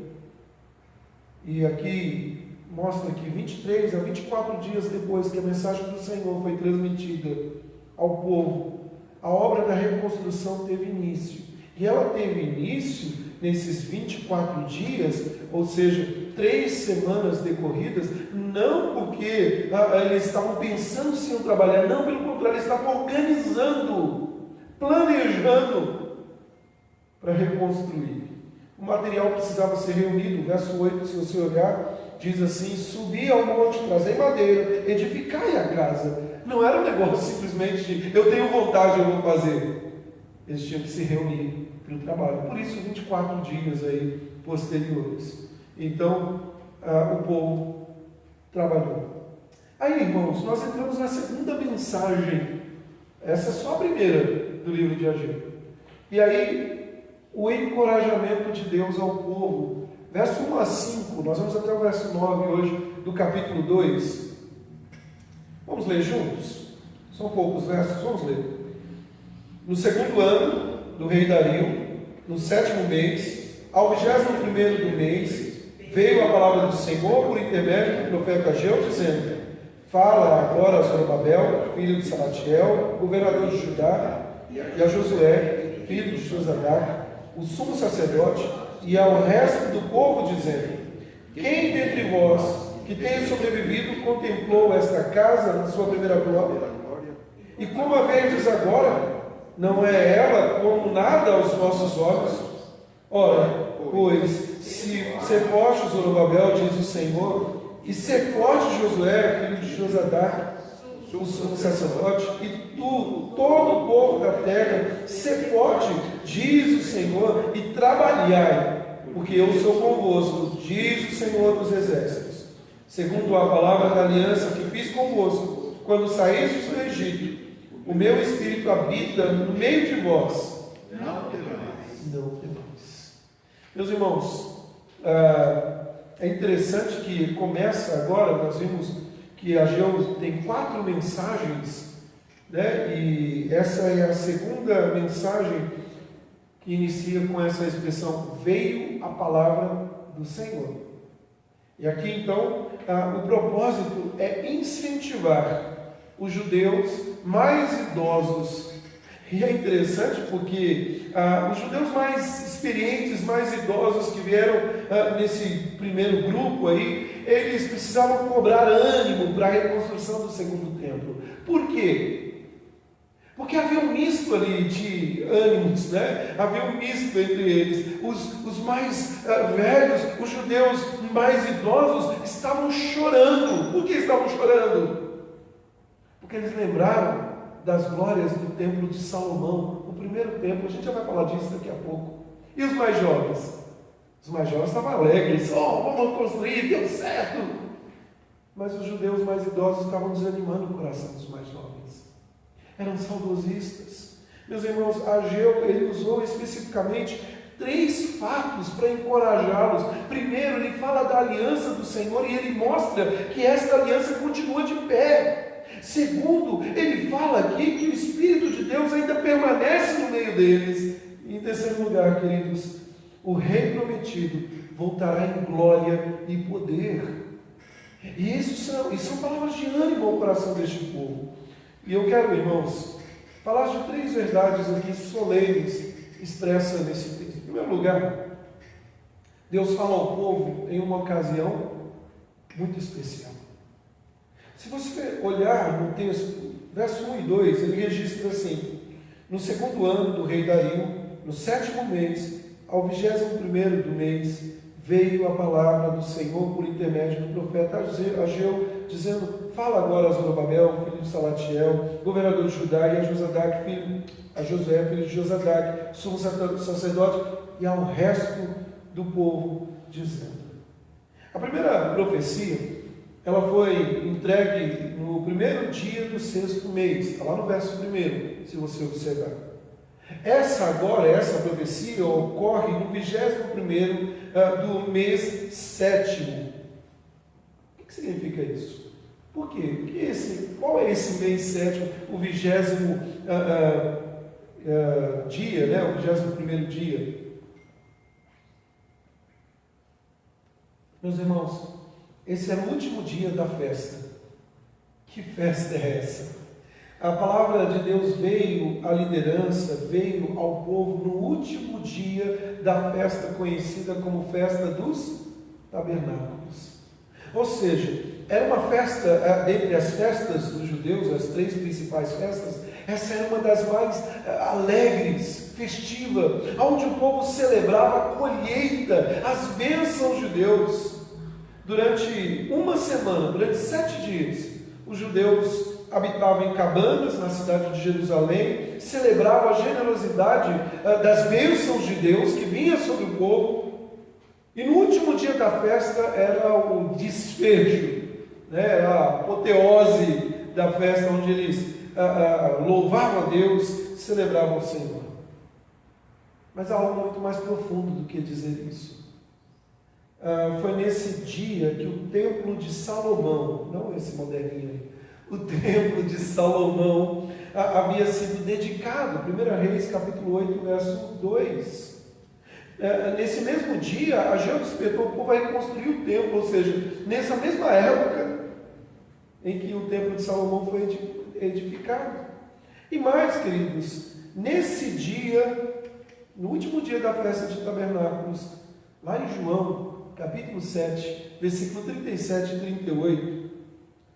e aqui mostra que 23 a 24 dias depois que a mensagem do Senhor foi transmitida ao povo, a obra da reconstrução teve início. E ela teve início nesses 24 dias, ou seja, 3 semanas decorridas, não porque eles estavam pensando se iam trabalhar, não, pelo contrário, eles estavam organizando, planejando para reconstruir. O material precisava ser reunido. O verso 8, se você olhar, diz assim: subi ao monte, trazei madeira, edificai a casa. Não era um negócio simplesmente de eu tenho vontade, eu vou fazer. Eles tinham que se reunir para o trabalho. Por isso 24 dias aí posteriores. Então o povo trabalhou. Aí, irmãos, nós entramos na segunda mensagem. Essa é só a primeira do livro de Ageu. E aí, o encorajamento de Deus ao povo. Verso 1 a 5, nós vamos até o verso 9 hoje, do capítulo 2. Vamos ler juntos? São poucos versos, vamos ler. No segundo ano do rei Dario, no 7º mês, ao 21º do mês, veio a palavra do Senhor por intermédio do profeta Ageu, dizendo: fala agora a Zorobabel, filho de Salatiel, governador de Judá, e a Josué, filho de Josadac, o sumo sacerdote, e ao resto do povo, dizendo: quem dentre vós que tenha sobrevivido contemplou esta casa na sua primeira glória? E como a vedes agora, não é ela como nada aos vossos olhos? Ora, pois, se ser forte Zorobabel, diz o Senhor, e ser forte Josué, filho de Josadac, o sumo sacerdote, e tu, todo o povo da terra, ser forte, diz o Senhor, e trabalhai, porque eu sou convosco, diz o Senhor dos exércitos, segundo a palavra da aliança que fiz convosco, quando saístes do Egito, o meu Espírito habita no meio de vós. Não temais. Não temais. Meus irmãos, é interessante que começa agora, nós vimos que Ageu tem 4 mensagens, né? E essa é a segunda mensagem que inicia com essa expressão, veio a palavra do Senhor. E aqui então, o propósito é incentivar os judeus mais idosos. E é interessante porque os judeus mais experientes, mais idosos que vieram nesse primeiro grupo aí, eles precisavam cobrar ânimo para a reconstrução do segundo templo. Por quê? Porque havia um misto ali de ânimos, né? Havia um misto entre eles. Os mais velhos, os judeus mais idosos, estavam chorando. Por que estavam chorando? Porque eles lembraram das glórias do templo de Salomão, o primeiro templo. A gente já vai falar disso daqui a pouco. E os mais jovens? Os mais jovens estavam alegres. Vamos construir, deu certo. Mas os judeus mais idosos estavam desanimando o coração dos mais jovens. Eram saudosistas. Meus irmãos, Ageu, ele usou especificamente 3 fatos para encorajá-los. Primeiro, ele fala da aliança do Senhor e ele mostra que esta aliança continua de pé. Segundo, ele fala aqui que o Espírito de Deus ainda permanece no meio deles. E em terceiro lugar, queridos, o Rei prometido voltará em glória e poder. E isso são palavras de ânimo ao coração deste povo. E eu quero, irmãos, falar de 3 verdades aqui solenes expressas nesse texto. Em primeiro lugar, Deus fala ao povo em uma ocasião muito especial. Se você olhar no texto, verso 1 e 2, ele registra assim: no 2º ano do rei Dario, no 7º mês, ao 21º do mês, veio a palavra do Senhor por intermédio do profeta Ageu, dizendo: fala agora a Zorobabel, filho de Salatiel, governador de Judá, e a Josué, filho de Josadac, sumo sacerdote, e ao resto do povo, dizendo. A primeira profecia, ela foi entregue no primeiro dia do 6º mês, está lá no verso 1, se você observar. Essa profecia ocorre no 21º do mês 7º. O que significa isso? Por quê? Qual é esse mês 7º, o 20º dia, né? O 21º dia? Meus irmãos, esse é o último dia da festa. Que festa é essa? A palavra de Deus veio à liderança, veio ao povo no último dia da festa conhecida como Festa dos Tabernáculos. Ou seja, era uma festa, dentre as festas dos judeus, as 3 principais festas, essa era uma das mais alegres, festiva, onde o povo celebrava a colheita, as bênçãos de Deus. Durante uma semana, durante 7 dias, os judeus habitavam em cabanas na cidade de Jerusalém, celebravam a generosidade das bênçãos de Deus que vinha sobre o povo. E no último dia da festa era o desfecho, né, a apoteose da festa, onde eles louvavam a Deus, celebravam o Senhor. Mas há algo muito mais profundo do que dizer isso. Foi nesse dia que o templo de Salomão, não esse moderninho aí, o templo de Salomão havia sido dedicado. 1 Reis capítulo 8, verso 2. Nesse mesmo dia, Ageu despertou o povo a reconstruir o templo, ou seja, nessa mesma época em que o templo de Salomão foi edificado. E mais, queridos, nesse dia, no último dia da festa de tabernáculos, lá em João, capítulo 7, versículo 37 e 38,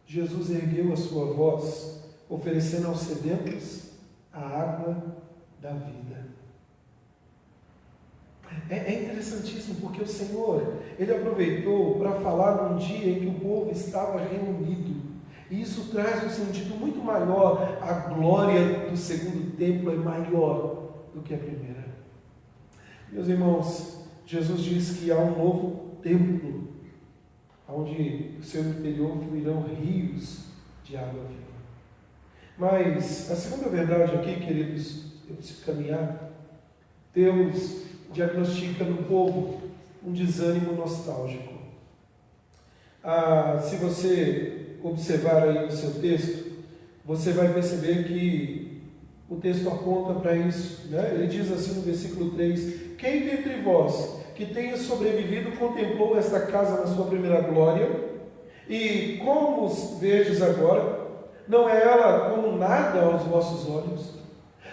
Jesus ergueu a sua voz, oferecendo aos sedentos a água da vida. É interessantíssimo, porque o Senhor, Ele aproveitou para falar num dia em que o povo estava reunido. E isso traz um sentido muito maior. A glória do segundo templo é maior do que a primeira. Meus irmãos, Jesus diz que há um novo templo, onde do seu interior fluirão rios de água viva. Mas a segunda verdade aqui, queridos, se caminhar, Deus diagnostica no povo um desânimo nostálgico. Se você observar aí no seu texto, você vai perceber que o texto aponta para isso, né? Ele diz assim no versículo 3: quem dentre vós que tenha sobrevivido contemplou esta casa na sua primeira glória, e como vedes agora, não é ela como nada aos vossos olhos?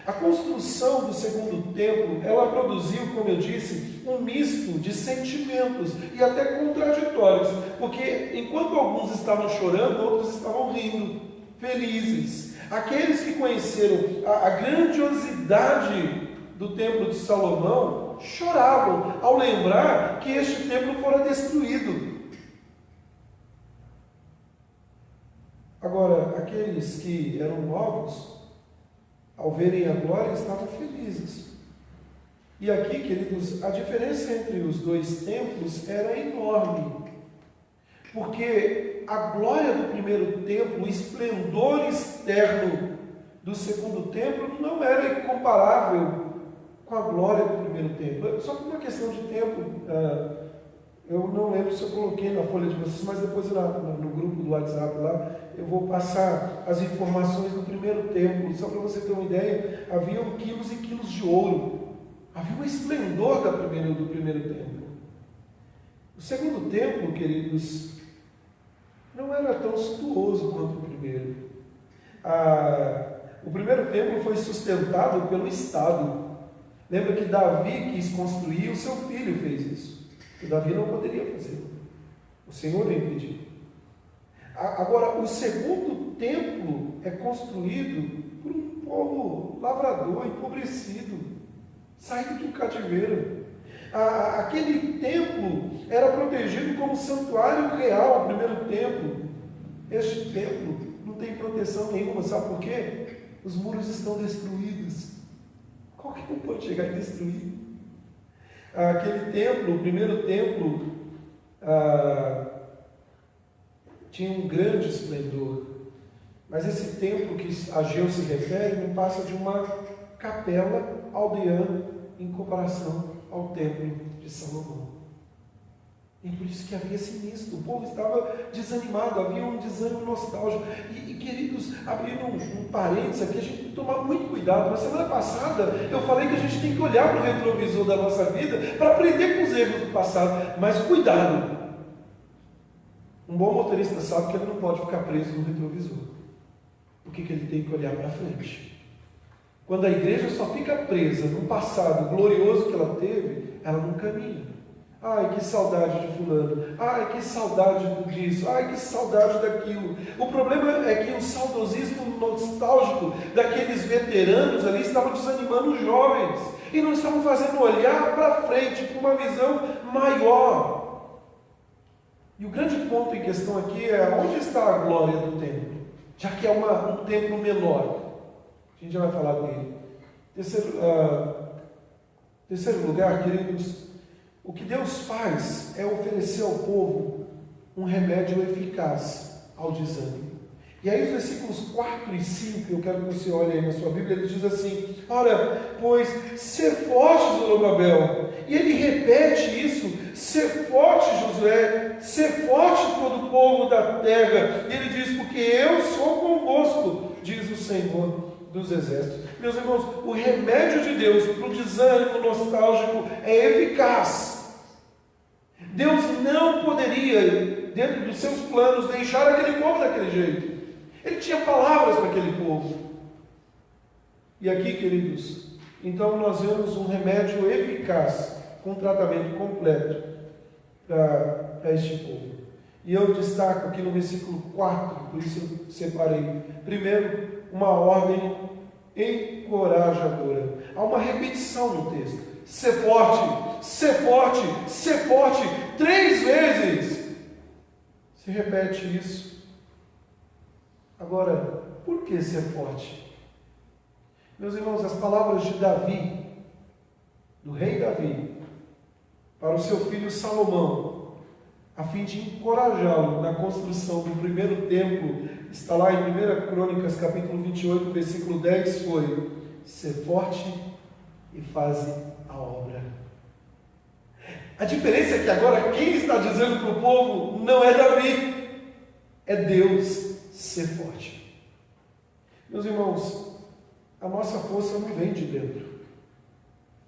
A construção do segundo templo, ela produziu, como eu disse, um misto de sentimentos e até contraditórios, porque enquanto alguns estavam chorando, outros estavam rindo, felizes. Aqueles que conheceram a grandiosidade do templo de Salomão choravam ao lembrar que este templo fora destruído. Agora, aqueles que eram novos, ao verem a glória, estavam felizes. E aqui, queridos, a diferença entre os dois templos era enorme. Porque a glória do primeiro templo, o esplendor externo do segundo templo, não era incomparável com a glória do primeiro templo. Só por uma questão de tempo, eu não lembro se eu coloquei na folha de vocês, mas depois no grupo do WhatsApp lá, eu vou passar as informações do primeiro templo. Só para você ter uma ideia, haviam quilos e quilos de ouro. Havia um esplendor do primeiro templo. O segundo templo, queridos, não era tão suntuoso quanto o primeiro. O primeiro templo foi sustentado pelo Estado. Lembra que Davi quis construir, o seu filho fez isso. E Davi não poderia fazer. O Senhor lhe impediu. Agora, o segundo templo é construído por um povo lavrador, empobrecido, saído de um cativeiro. Aquele templo era protegido como santuário real, o primeiro templo. Este templo não tem proteção nenhuma, sabe por quê? Os muros estão destruídos. Qualquer um pode chegar e destruir. Aquele templo, o primeiro templo, tinha um grande esplendor. Mas esse templo que Ageu se refere não passa de uma capela aldeana em comparação ao templo de Salomão. E por isso que havia esse misto. O povo estava desanimado, havia um desânimo nostálgico. E queridos, abrindo um parênteses aqui, a gente tem que tomar muito cuidado. Na semana passada eu falei que a gente tem que olhar para o retrovisor da nossa vida para aprender com os erros do passado. Mas cuidado! Um bom motorista sabe que ele não pode ficar preso no retrovisor. Por que ele tem que olhar para frente? Quando a igreja só fica presa no passado glorioso que ela teve, ela não caminha. Ai, que saudade de fulano. Ai, que saudade disso. Ai, que saudade daquilo. O problema é que o saudosismo nostálgico daqueles veteranos ali estava desanimando os jovens. E não estavam fazendo olhar para frente, com uma visão maior. E o grande ponto em questão aqui é onde está a glória do templo? Já que é um templo menor. A gente já vai falar dele. Terceiro lugar, queridos, o que Deus faz é oferecer ao povo um remédio eficaz ao desânimo. E aí os versículos 4 e 5, eu quero que você olhe aí na sua Bíblia, ele diz assim: ora, pois, ser forte, Zorobabel. E ele repete isso: ser forte, Josué, ser forte todo o povo da terra. E ele diz: porque eu sou convosco, diz o Senhor dos exércitos. Meus irmãos, o remédio de Deus para o desânimo nostálgico é eficaz. Deus não poderia, dentro dos seus planos, deixar aquele povo daquele jeito. Ele tinha palavras para aquele povo. E aqui, queridos, então nós vemos um remédio eficaz, com tratamento completo para este povo. E eu destaco aqui no versículo 4, por isso eu separei. Primeiro, uma ordem encorajadora. Há uma repetição no texto. Ser forte, ser forte, ser forte. 3 vezes se repete isso. Agora, por que ser forte? Meus irmãos, as palavras de Davi, do rei Davi, para o seu filho Salomão, a fim de encorajá-lo na construção do primeiro templo, está lá em 1 Crônicas, capítulo 28, versículo 10, foi: ser forte e faze a obra. A diferença é que agora quem está dizendo para o povo não é Davi, é Deus: ser forte. Meus irmãos, a nossa força não vem de dentro.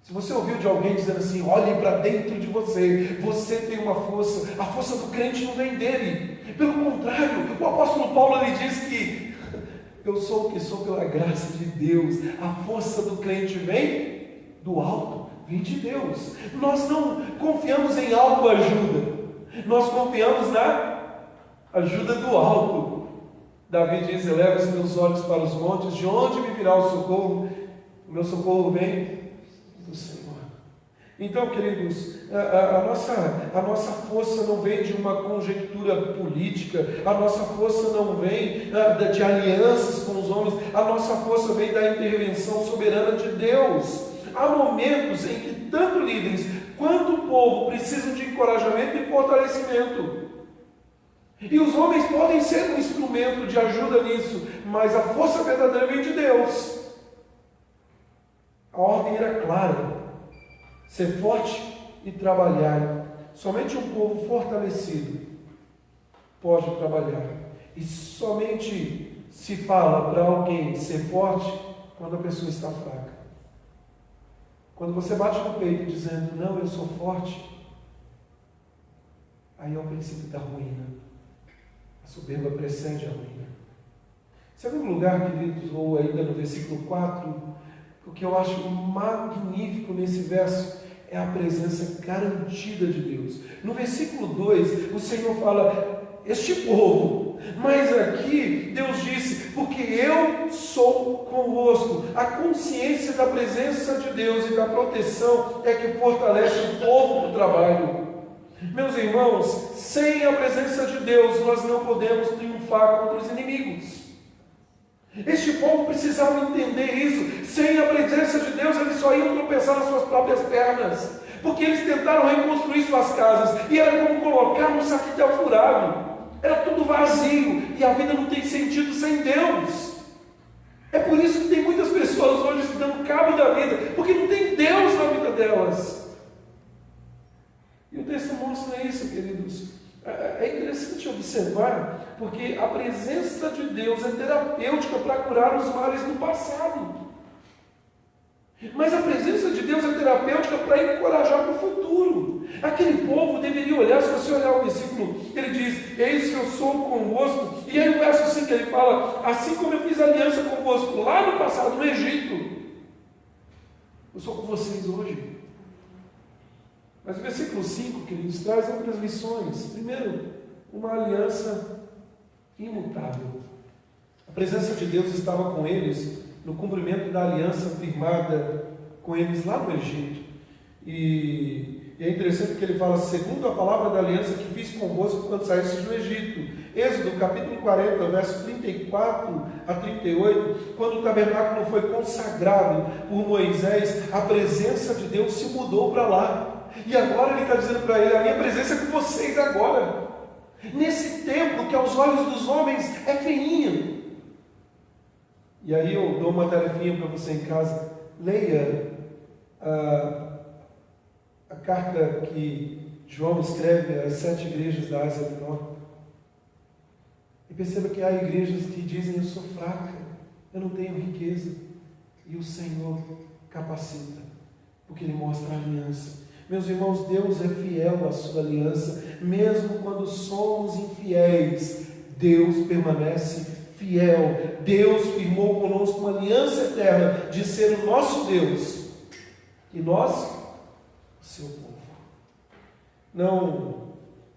Se você ouviu de alguém dizendo assim: olhe para dentro de você, você tem uma força, a força do crente não vem dele. Pelo contrário, o apóstolo Paulo ele diz que eu sou o que sou pela graça de Deus. A força do crente vem do alto, vem de Deus. Nós não confiamos em autoajuda, nós confiamos na ajuda do alto. Davi diz: eleva os meus olhos para os montes, de onde me virá o socorro? O meu socorro vem do Senhor. Então, queridos, a nossa força não vem de uma conjectura política, a nossa força não vem de alianças com os homens, a nossa força vem da intervenção soberana de Deus. Há momentos em que tanto líderes quanto o povo precisam de encorajamento e fortalecimento. E os homens podem ser um instrumento de ajuda nisso, mas a força verdadeira vem de Deus. A ordem era clara: ser forte e trabalhar. Somente um povo fortalecido pode trabalhar. E somente se fala para alguém ser forte quando a pessoa está fraca. Quando você bate no peito dizendo: não, eu sou forte, aí é o princípio da ruína. A soberba precede a ruína. Segundo lugar, queridos, ou ainda no versículo 4, o que eu acho magnífico nesse verso é a presença garantida de Deus. No versículo 2, o Senhor fala: este povo, mas aqui Deus disse: porque eu sou convosco. A consciência da presença de Deus e da proteção é que fortalece o povo do trabalho. Meus irmãos, sem a presença de Deus, nós não podemos triunfar contra os inimigos. Este povo precisava entender isso. Sem a presença de Deus, eles só iam tropeçar nas suas próprias pernas, porque eles tentaram reconstruir suas casas, e era como colocar um saquetel furado. Era tudo vazio, e a vida não tem sentido sem Deus. É por isso que tem muitas pessoas hoje se dando cabo da vida, porque não tem Deus na vida delas. E o texto mostra isso, queridos. É interessante observar, porque a presença de Deus é terapêutica para curar os males do passado. Mas a presença de Deus é terapêutica para encorajar para o futuro. Aquele povo deveria olhar, se você olhar o versículo, ele diz: eis que eu sou convosco. E aí o verso 5 ele fala: assim como eu fiz aliança convosco lá no passado, no Egito, eu sou com vocês hoje. Mas o versículo 5, queridos, traz outras lições. Primeiro, uma aliança imutável. A presença de Deus estava com eles no cumprimento da aliança firmada com eles lá no Egito. E é interessante que ele fala: segundo a palavra da aliança que fiz convosco quando saístes do Egito. Êxodo capítulo 40, verso 34 a 38, quando o tabernáculo foi consagrado por Moisés, a presença de Deus se mudou para lá. E agora ele está dizendo para ele: a minha presença é com vocês agora. Nesse templo que aos olhos dos homens é feinho. E aí eu dou uma tarefinha para você em casa. Leia a carta que João escreve às 7 igrejas da Ásia Menor. E perceba que há igrejas que dizem: eu sou fraca, eu não tenho riqueza. E o Senhor capacita, porque Ele mostra a aliança. Meus irmãos, Deus é fiel à sua aliança. Mesmo quando somos infiéis, Deus permanece fiel. Deus firmou conosco uma aliança eterna de ser o nosso Deus e nós, o seu povo.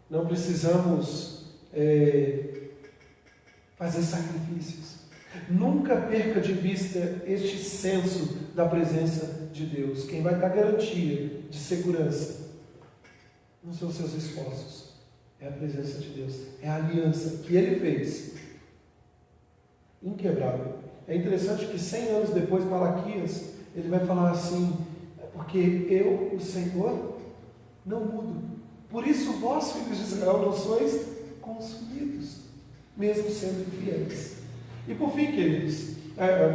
Não precisamos fazer sacrifícios. Nunca perca de vista este senso da presença de Deus. Quem vai dar garantia de segurança não são os seus esforços, é a presença de Deus, é a aliança que Ele fez, inquebrável. É interessante que 100 anos depois, Malaquias, ele vai falar assim: porque eu, o Senhor, não mudo. Por isso vós, filhos de Israel, não sois consumidos, mesmo sendo infiéis. E por fim, queridos,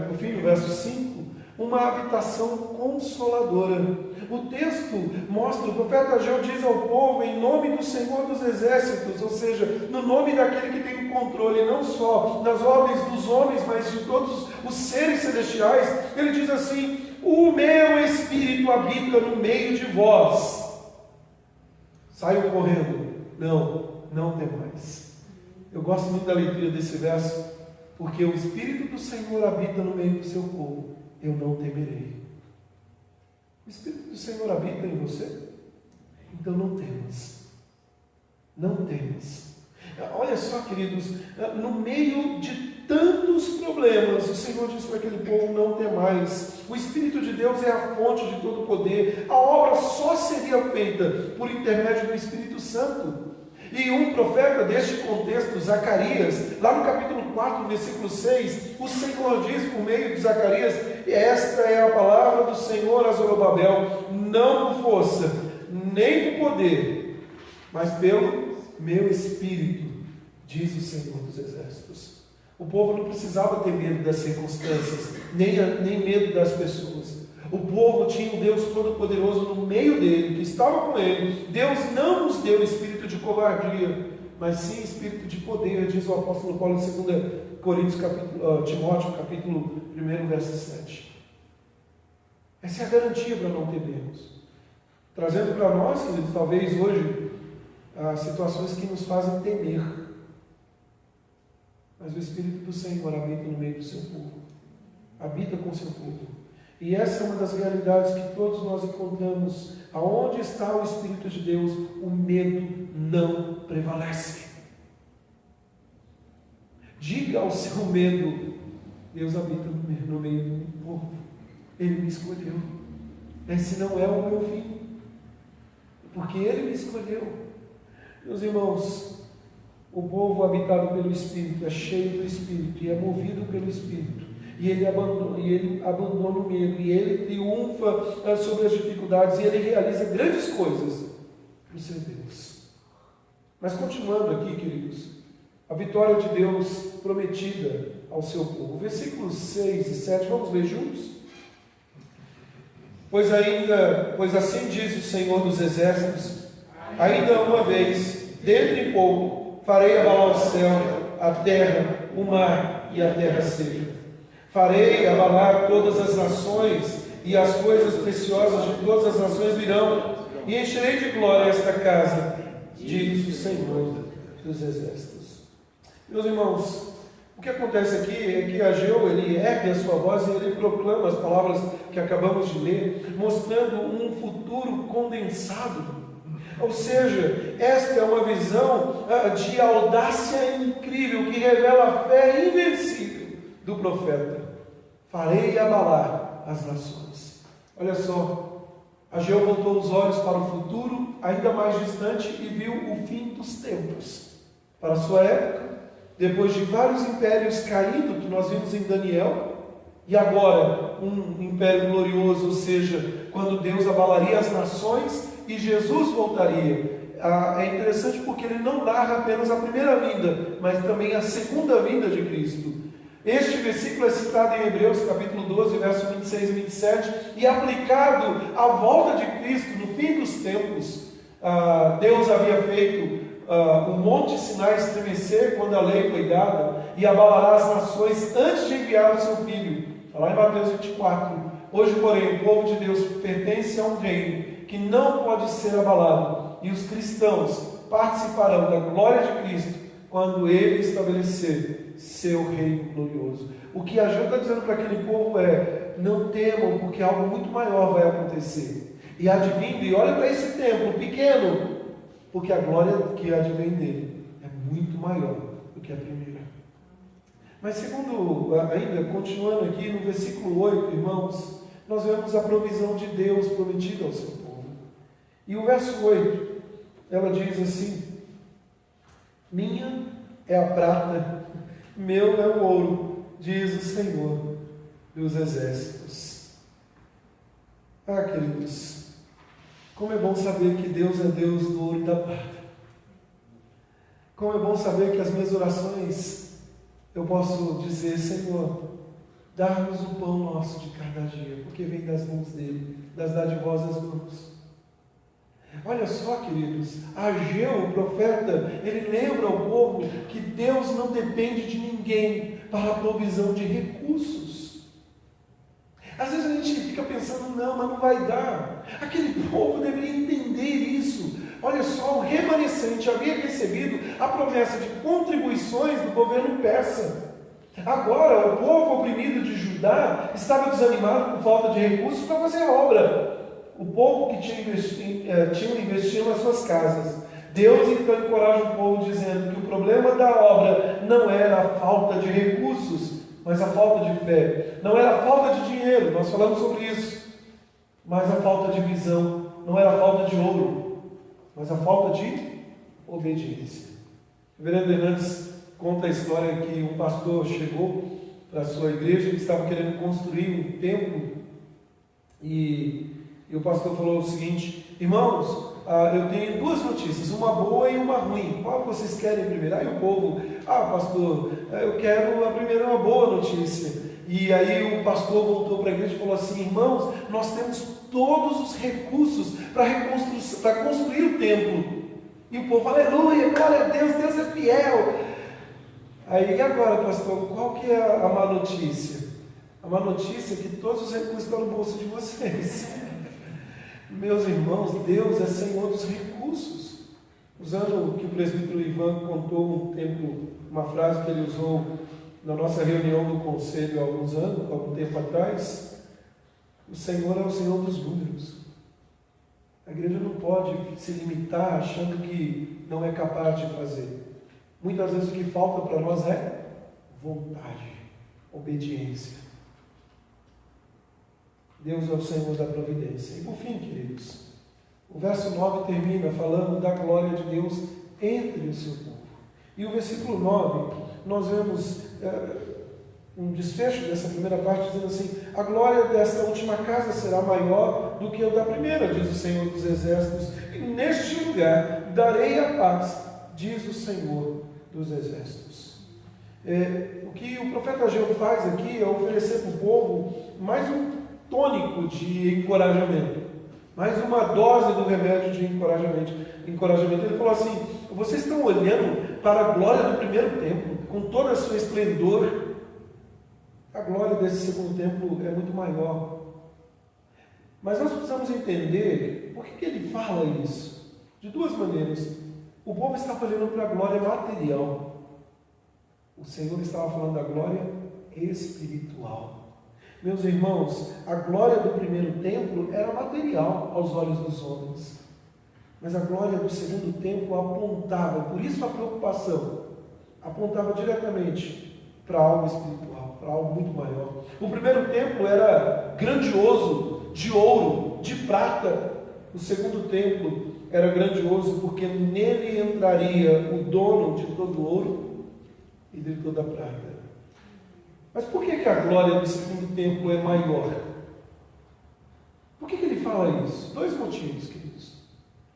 por fim, no verso 5, uma habitação consoladora. O texto mostra, o profeta Ageu diz ao povo, em nome do Senhor dos Exércitos, ou seja, no nome daquele que tem o controle, não só das ordens dos homens, mas de todos os seres celestiais. Ele diz assim: o meu Espírito habita no meio de vós. Saiam correndo. Não temais. Eu gosto muito da leitura desse verso, porque o Espírito do Senhor habita no meio do seu povo. Eu não temerei. O Espírito do Senhor habita em você? Então não temas. Não temas. Olha só, queridos, no meio de tantos problemas, o Senhor diz para aquele povo: não temais. O Espírito de Deus é a fonte de todo poder. A obra só seria feita por intermédio do Espírito Santo. E um profeta deste contexto, Zacarias, lá no capítulo 4, versículo 6, o Senhor diz por meio de Zacarias: esta é a palavra do Senhor a Zorobabel, não por força, nem por poder, mas pelo meu Espírito, diz o Senhor dos Exércitos. O povo não precisava ter medo das circunstâncias, nem medo das pessoas. O povo tinha um Deus Todo-Poderoso no meio dele, que estava com ele. Deus não nos deu espírito de covardia, mas sim espírito de poder, diz o apóstolo Paulo em 2 Coríntios, Timóteo, capítulo 1, verso 7. Essa é a garantia para não temermos. Trazendo para nós, queridos, talvez hoje, as situações que nos fazem temer. Mas o Espírito do Senhor habita no meio do seu povo. Habita com o seu povo. E essa é uma das realidades que todos nós encontramos. Aonde está o Espírito de Deus, o medo não prevalece. Diga ao seu medo: Deus habita no meio do povo. Ele me escolheu. Esse não é o meu fim, porque Ele me escolheu. Meus irmãos, o povo habitado pelo Espírito é cheio do Espírito e é movido pelo Espírito. E ele abandona o medo, e ele triunfa sobre as dificuldades, e ele realiza grandes coisas para o seu Deus. Mas continuando aqui, queridos, a vitória de Deus prometida ao seu povo. Versículos 6 e 7, vamos ler juntos? Pois assim diz o Senhor dos Exércitos: ainda uma vez, dentro de pouco, farei abalar o céu, a terra, o mar e a terra seca. Farei abalar todas as nações, e as coisas preciosas de todas as nações virão, e encherei de glória esta casa, diz o Senhor dos Exércitos. Meus irmãos, o que acontece aqui é que Ageu, ele ergue a sua voz e ele proclama as palavras que acabamos de ler, mostrando um futuro condensado. Ou seja, esta é uma visão de audácia incrível, que revela a fé invencível do profeta. Farei abalar as nações. Olha só, Ageu voltou os olhos para o futuro, ainda mais distante, e viu o fim dos tempos. Para a sua época, depois de vários impérios caindo, que nós vimos em Daniel, e agora um império glorioso, ou seja, quando Deus abalaria as nações e Jesus voltaria. É interessante porque ele não narra apenas a primeira vinda, mas também a segunda vinda de Cristo. Este versículo é citado em Hebreus capítulo 12, versos 26 e 27, e aplicado à volta de Cristo no fim dos tempos. Deus havia feito o monte Sinai estremecer quando a lei foi dada, e abalará as nações antes de enviar o seu Filho. Está lá em Mateus 24. Hoje, porém, o povo de Deus pertence a um reino que não pode ser abalado, e os cristãos participarão da glória de Cristo quando Ele estabelecer seu reino glorioso. O que Ageu está dizendo para aquele povo é: não temam, porque algo muito maior vai acontecer. E advindo, e olha para esse templo pequeno, porque a glória que advém dele é muito maior do que a primeira. Mas segundo, ainda continuando aqui no versículo 8, irmãos, nós vemos a provisão de Deus prometida ao seu povo. E o verso 8, ela diz assim: minha é a prata, meu é o ouro, diz o Senhor dos Exércitos. Queridos, Como é bom saber que Deus é Deus do ouro e da prata. Como é bom saber que as minhas orações, eu posso dizer: Senhor, dá-nos o pão nosso de cada dia, porque vem das mãos dele, das dadivosas mãos. Olha só, queridos, Ageu, o profeta, ele lembra ao povo que Deus não depende de ninguém para a provisão de recursos. Às vezes a gente fica pensando: não, mas não vai dar. Aquele povo deveria entender isso. Olha só, o remanescente havia recebido a promessa de contribuições do governo persa. Agora, o povo oprimido de Judá estava desanimado por falta de recursos para fazer a obra. O povo que tinha investido nas suas casas. Deus então encoraja o povo dizendo que o problema da obra não era a falta de recursos, mas a falta de fé. Não era a falta de dinheiro, nós falamos sobre isso, mas a falta de visão. Não era a falta de ouro, mas a falta de obediência. O reverendo Hernandes conta a história que um pastor chegou para a sua igreja, que estava querendo construir um templo, e o pastor falou o seguinte: irmãos, eu tenho duas notícias, uma boa e uma ruim. Qual vocês querem primeiro? Aí o povo: pastor, eu quero a primeira, uma boa notícia. E aí o pastor voltou para a igreja e falou assim: irmãos, nós temos todos os recursos para construir o templo. E o povo: aleluia, glória a Deus, Deus é fiel. Aí, e agora, pastor, qual que é a má notícia? A má notícia é que todos os recursos estão no bolso de vocês. Meus irmãos, Deus é Senhor dos recursos. Usando o que o presbítero Ivan contou um tempo, uma frase que ele usou na nossa reunião do conselho há algum tempo atrás: o Senhor é o Senhor dos números. A igreja não pode se limitar achando que não é capaz de fazer. Muitas vezes o que falta para nós é vontade, obediência. Deus é o Senhor da providência. E por fim, queridos, o verso 9 termina falando da glória de Deus entre o seu povo. E o versículo 9, nós vemos um desfecho dessa primeira parte dizendo assim: a glória desta última casa será maior do que a da primeira, diz o Senhor dos Exércitos, e neste lugar darei a paz, diz o Senhor dos Exércitos. O que o profeta Ageu faz aqui é oferecer para o povo mais um tônico de encorajamento, mais uma dose do remédio de encorajamento. Ele falou assim: vocês estão olhando para a glória do primeiro templo, com todo o seu esplendor. A glória desse segundo templo é muito maior. Mas nós precisamos entender por que ele fala isso. De duas maneiras. O povo estava olhando para a glória material. O Senhor estava falando da glória espiritual. Meus irmãos, a glória do primeiro templo era material aos olhos dos homens. Mas a glória do segundo templo apontava, por isso a preocupação, apontava diretamente para algo espiritual, para algo muito maior. O primeiro templo era grandioso, de ouro, de prata. O segundo templo era grandioso porque nele entraria o dono de todo o ouro e de toda a prata. Mas por que a glória do segundo templo é maior? Por que ele fala isso? Dois motivos, queridos,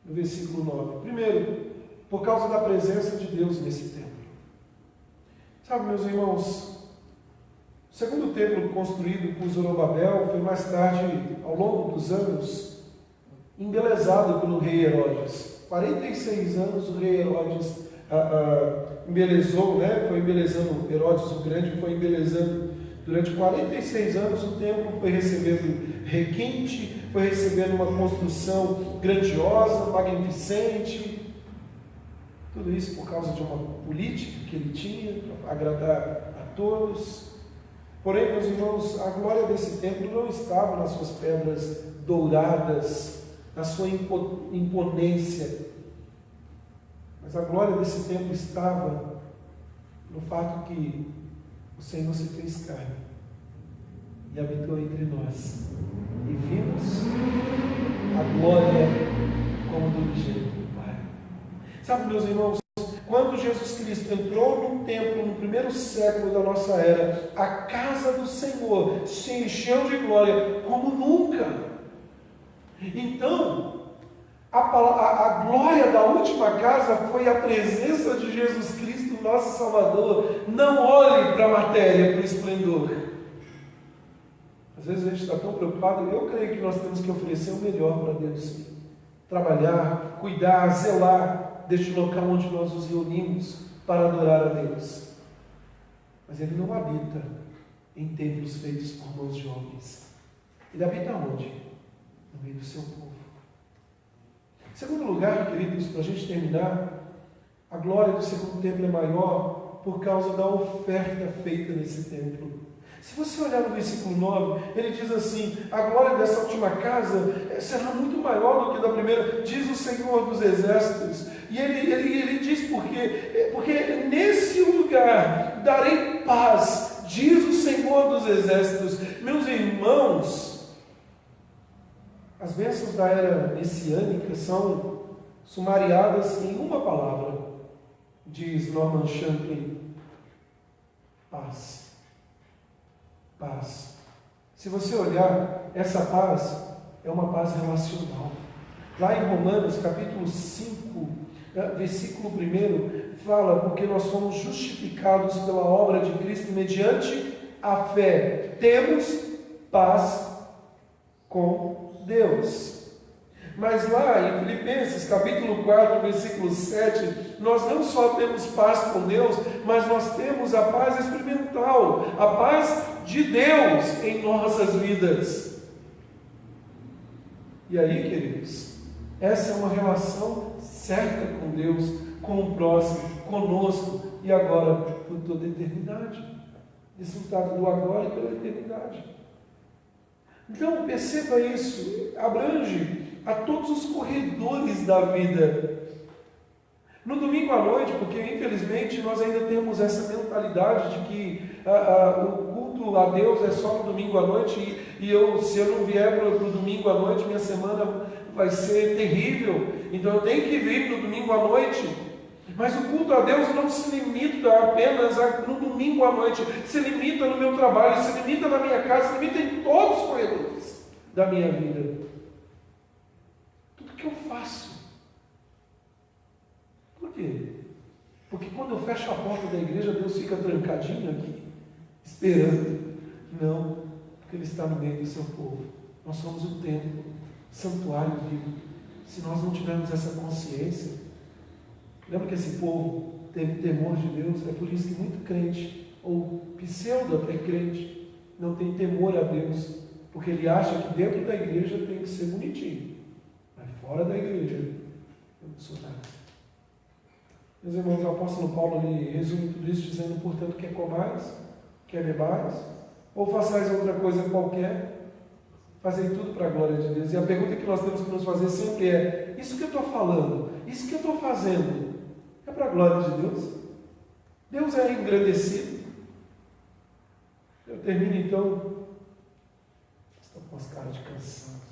no versículo 9. Primeiro, por causa da presença de Deus nesse templo. Sabe, meus irmãos, o segundo templo construído por Zorobabel foi mais tarde, ao longo dos anos, embelezado pelo rei Herodes. 46 anos o rei Herodes embelezou, foi embelezando, Herodes o Grande foi embelezando. Durante 46 anos o templo foi recebendo requinte, foi recebendo uma construção grandiosa, magnificente. Tudo isso por causa de uma política que ele tinha para agradar a todos. Porém, meus irmãos, a glória desse templo não estava nas suas pedras douradas, na sua imponência. Mas a glória desse templo estava no fato que o Senhor se fez carne e habitou entre nós. E vimos a glória como do unigênito do Pai. Sabe, meus irmãos, quando Jesus Cristo entrou num templo no primeiro século da nossa era, a casa do Senhor se encheu de glória como nunca. Então, A glória da última casa foi a presença de Jesus Cristo, nosso Salvador. Não olhe para a matéria, para o esplendor. Às vezes a gente está tão preocupado. Eu creio que nós temos que oferecer o melhor para Deus. Trabalhar, cuidar, zelar deste local onde nós nos reunimos para adorar a Deus. Mas Ele não habita em templos feitos por mãos de homens. Ele habita onde? No meio do seu povo. Em segundo lugar, queridos, para a gente terminar, a glória do segundo templo é maior por causa da oferta feita nesse templo. Se você olhar no versículo 9, ele diz assim: a glória dessa última casa será muito maior do que da primeira, diz o Senhor dos Exércitos. E ele diz por quê? Porque nesse lugar darei paz, diz o Senhor dos Exércitos. Meus irmãos, as bênçãos da era messiânica são sumariadas em uma palavra, diz Norman Champlin: paz. Paz. Se você olhar, essa paz é uma paz relacional. Lá em Romanos, capítulo 5, versículo 1, fala: porque nós fomos justificados pela obra de Cristo mediante a fé. Temos paz com Deus. Mas lá em Filipenses, capítulo 4, versículo 7, nós não só temos paz com Deus, mas nós temos a paz experimental, a paz de Deus em nossas vidas. E aí, queridos, essa é uma relação certa com Deus, com o próximo, conosco e agora por toda a eternidade. Desfrutado do agora e pela eternidade. Então, perceba isso, abrange a todos os corredores da vida. No domingo à noite, porque infelizmente nós ainda temos essa mentalidade de que o culto a Deus é só no domingo à noite e se eu não vier para o domingo à noite, minha semana vai ser terrível, então eu tenho que vir no domingo à noite. Mas o culto a Deus não se limita apenas no domingo à noite, se limita no meu trabalho, se limita na minha casa, se limita em todos os corredores da minha vida. Tudo que eu faço. Por quê? Porque quando eu fecho a porta da igreja, Deus fica trancadinho aqui, esperando. Não, porque Ele está no meio do seu povo. Nós somos o templo, santuário vivo. Se nós não tivermos essa consciência, lembra que esse povo teve temor de Deus? É por isso que muito crente, ou pseudo até crente, não tem temor a Deus, porque ele acha que dentro da igreja tem que ser bonitinho, mas fora da igreja eu não sou nada. Meus irmãos, o apóstolo Paulo ele resume tudo isso dizendo: portanto, quer comais, quer bebais, ou façais outra coisa qualquer, fazei tudo para a glória de Deus. E a pergunta que nós temos que nos fazer sempre é: isso que eu estou falando, isso que eu estou fazendo, é para a glória de Deus? Deus é engrandecido? Eu termino então. Estou com as caras de cansaço.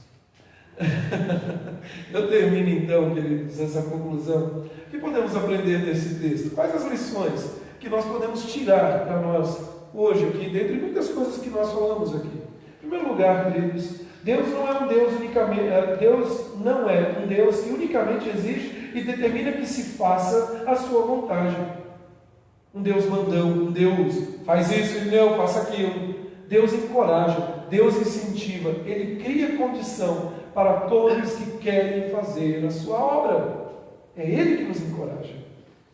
Eu termino então, queridos, essa conclusão. O que podemos aprender desse texto? Quais as lições que nós podemos tirar para nós hoje aqui, dentre muitas coisas que nós falamos aqui? Em primeiro lugar, queridos, Deus não é um Deus unicamente, Deus não é um Deus que unicamente exige e determina que se faça a sua vontade. Um Deus mandão, um Deus faz isso e não, faça aquilo. Deus encoraja, Deus incentiva, Ele cria condição para todos que querem fazer a sua obra. É Ele que nos encoraja. Em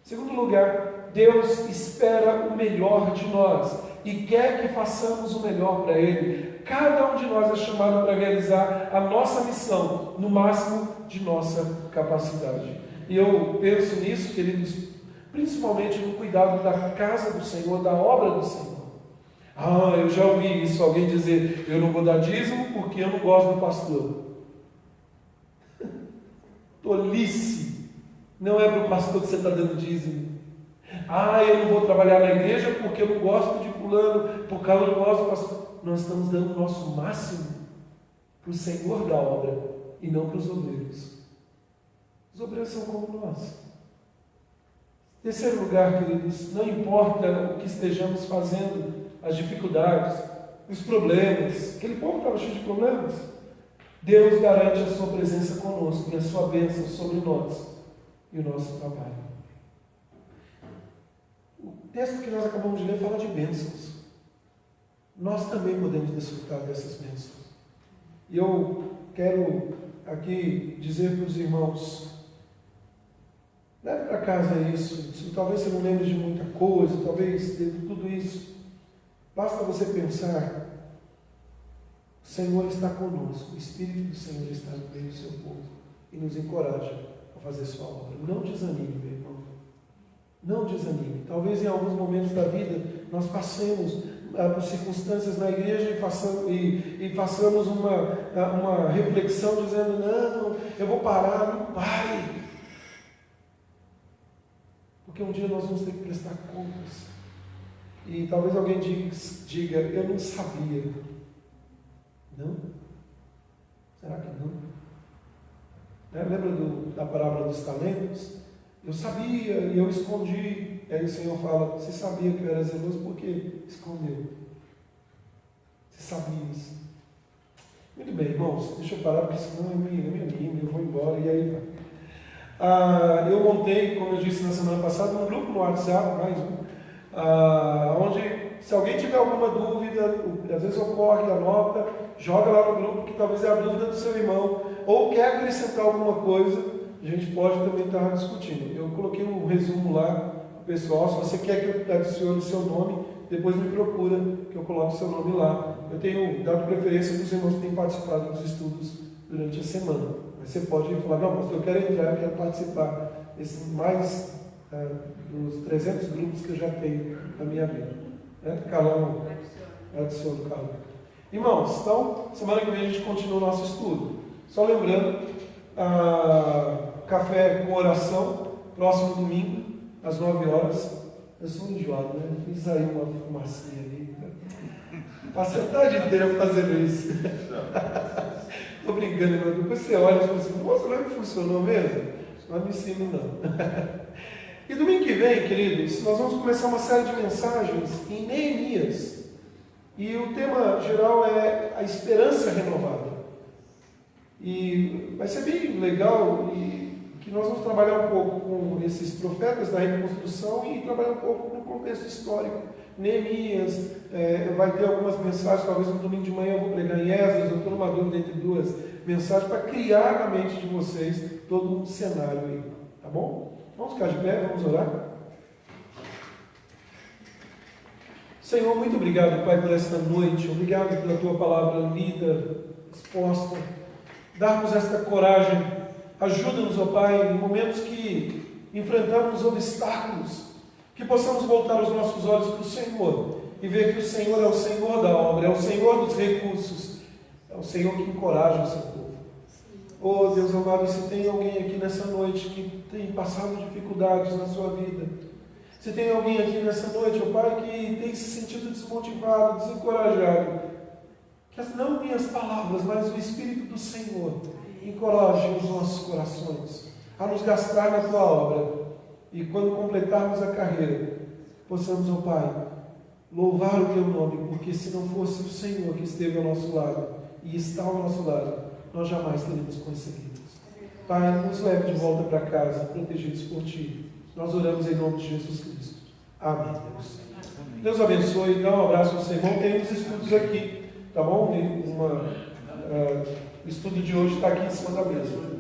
segundo lugar, Deus espera o melhor de nós e quer que façamos o melhor para Ele. Cada um de nós é chamado para realizar a nossa missão no máximo de nossa capacidade. E eu penso nisso, queridos, principalmente no cuidado da casa do Senhor, da obra do Senhor. Eu já ouvi isso, alguém dizer: eu não vou dar dízimo porque eu não gosto do pastor. Tolice! Não é para o pastor que você está dando dízimo. Eu não vou trabalhar na igreja porque eu não gosto de fulano, por causa eu não gosto do pastor. Nós estamos dando o nosso máximo para o Senhor da obra e não para os obreiros. Os obreiros são como nós. Em terceiro lugar, queridos, não importa o que estejamos fazendo, as dificuldades, os problemas. Aquele povo estava cheio de problemas. Deus garante a sua presença conosco e a sua bênção sobre nós e o nosso trabalho. O texto que nós acabamos de ler fala de bênçãos. Nós também podemos desfrutar dessas bênçãos. E eu quero aqui dizer para os irmãos, leve para casa isso. Talvez você não lembre de muita coisa, talvez de tudo isso. Basta você pensar, o Senhor está conosco, o Espírito do Senhor está no meio do seu povo e nos encoraja a fazer sua obra. Não desanime, meu irmão. Não desanime. Talvez em alguns momentos da vida nós passemos por circunstâncias na igreja e façamos uma reflexão dizendo, não, eu vou parar. Não pare. Porque um dia nós vamos ter que prestar contas. E talvez alguém diga, eu não sabia. Não? Será que não? Lembra da parábola dos talentos? Eu sabia e eu escondi. Aí o Senhor fala, você sabia que eu era zeloso, por que escondeu? Você sabia isso? Muito bem, irmãos, deixa eu parar, porque senão eu me animo, eu vou embora, e aí vai. Eu montei, como eu disse na semana passada, um grupo no WhatsApp, mais um, onde, se alguém tiver alguma dúvida, às vezes ocorre, anota, joga lá no grupo, que talvez é a dúvida do seu irmão, ou quer acrescentar alguma coisa, a gente pode também estar discutindo. Eu coloquei um resumo lá, pessoal, se você quer que eu adicione o seu nome, depois me procura, que eu coloque o seu nome lá. Eu tenho dado preferência para os irmãos que têm participado dos estudos durante a semana. Mas você pode falar, não, pastor, eu quero entrar, eu quero participar mais dos 300 grupos que eu já tenho na minha vida. Calão, adiciono, Calão. Irmãos, então, semana que vem a gente continua o nosso estudo. Só lembrando, café com oração, próximo domingo, às 9 horas. Eu sou enjoado, né? Fiz aí uma fumacinha ali. Passei a tarde inteira fazendo isso. Estou brincando, mas depois você olha e fala assim, nossa, não é que funcionou mesmo? Não me ensina, não. E domingo que vem, queridos, nós vamos começar uma série de mensagens em Neemias. E o tema geral é a esperança renovada. E vai ser bem legal que nós vamos trabalhar um pouco com esses profetas da reconstrução e trabalhar um pouco no contexto histórico. Neemias, vai ter algumas mensagens, talvez no domingo de manhã eu vou pregar em Esdras, eu estou numa dúvida entre duas mensagens para criar na mente de vocês todo um cenário aí, tá bom? Vamos ficar de pé, vamos orar? Senhor, muito obrigado, Pai, por esta noite, obrigado pela Tua palavra lida, exposta, darmos esta coragem, ajuda-nos, ó Pai, em momentos que enfrentamos obstáculos, que possamos voltar os nossos olhos para o Senhor e ver que o Senhor é o Senhor da obra, é o Senhor dos recursos, é o Senhor que encoraja o seu povo. Oh Deus amado, se tem alguém aqui nessa noite que tem passado dificuldades na sua vida, se tem alguém aqui nessa noite, ó Pai, que tem se sentido desmotivado, desencorajado, que não minhas palavras, mas o Espírito do Senhor encoraje os nossos corações a nos gastar na Tua obra e quando completarmos a carreira, possamos, ó Pai, louvar o Teu nome, porque se não fosse o Senhor que esteve ao nosso lado e está ao nosso lado, nós jamais teríamos conseguido. Pai, nos leve de volta para casa, protegidos por Ti. Nós oramos em nome de Jesus Cristo. Amém, Deus. Deus abençoe, dá um abraço ao seu irmão. Tem uns estudos aqui, tá bom? O estudo de hoje está aqui em cima da mesa.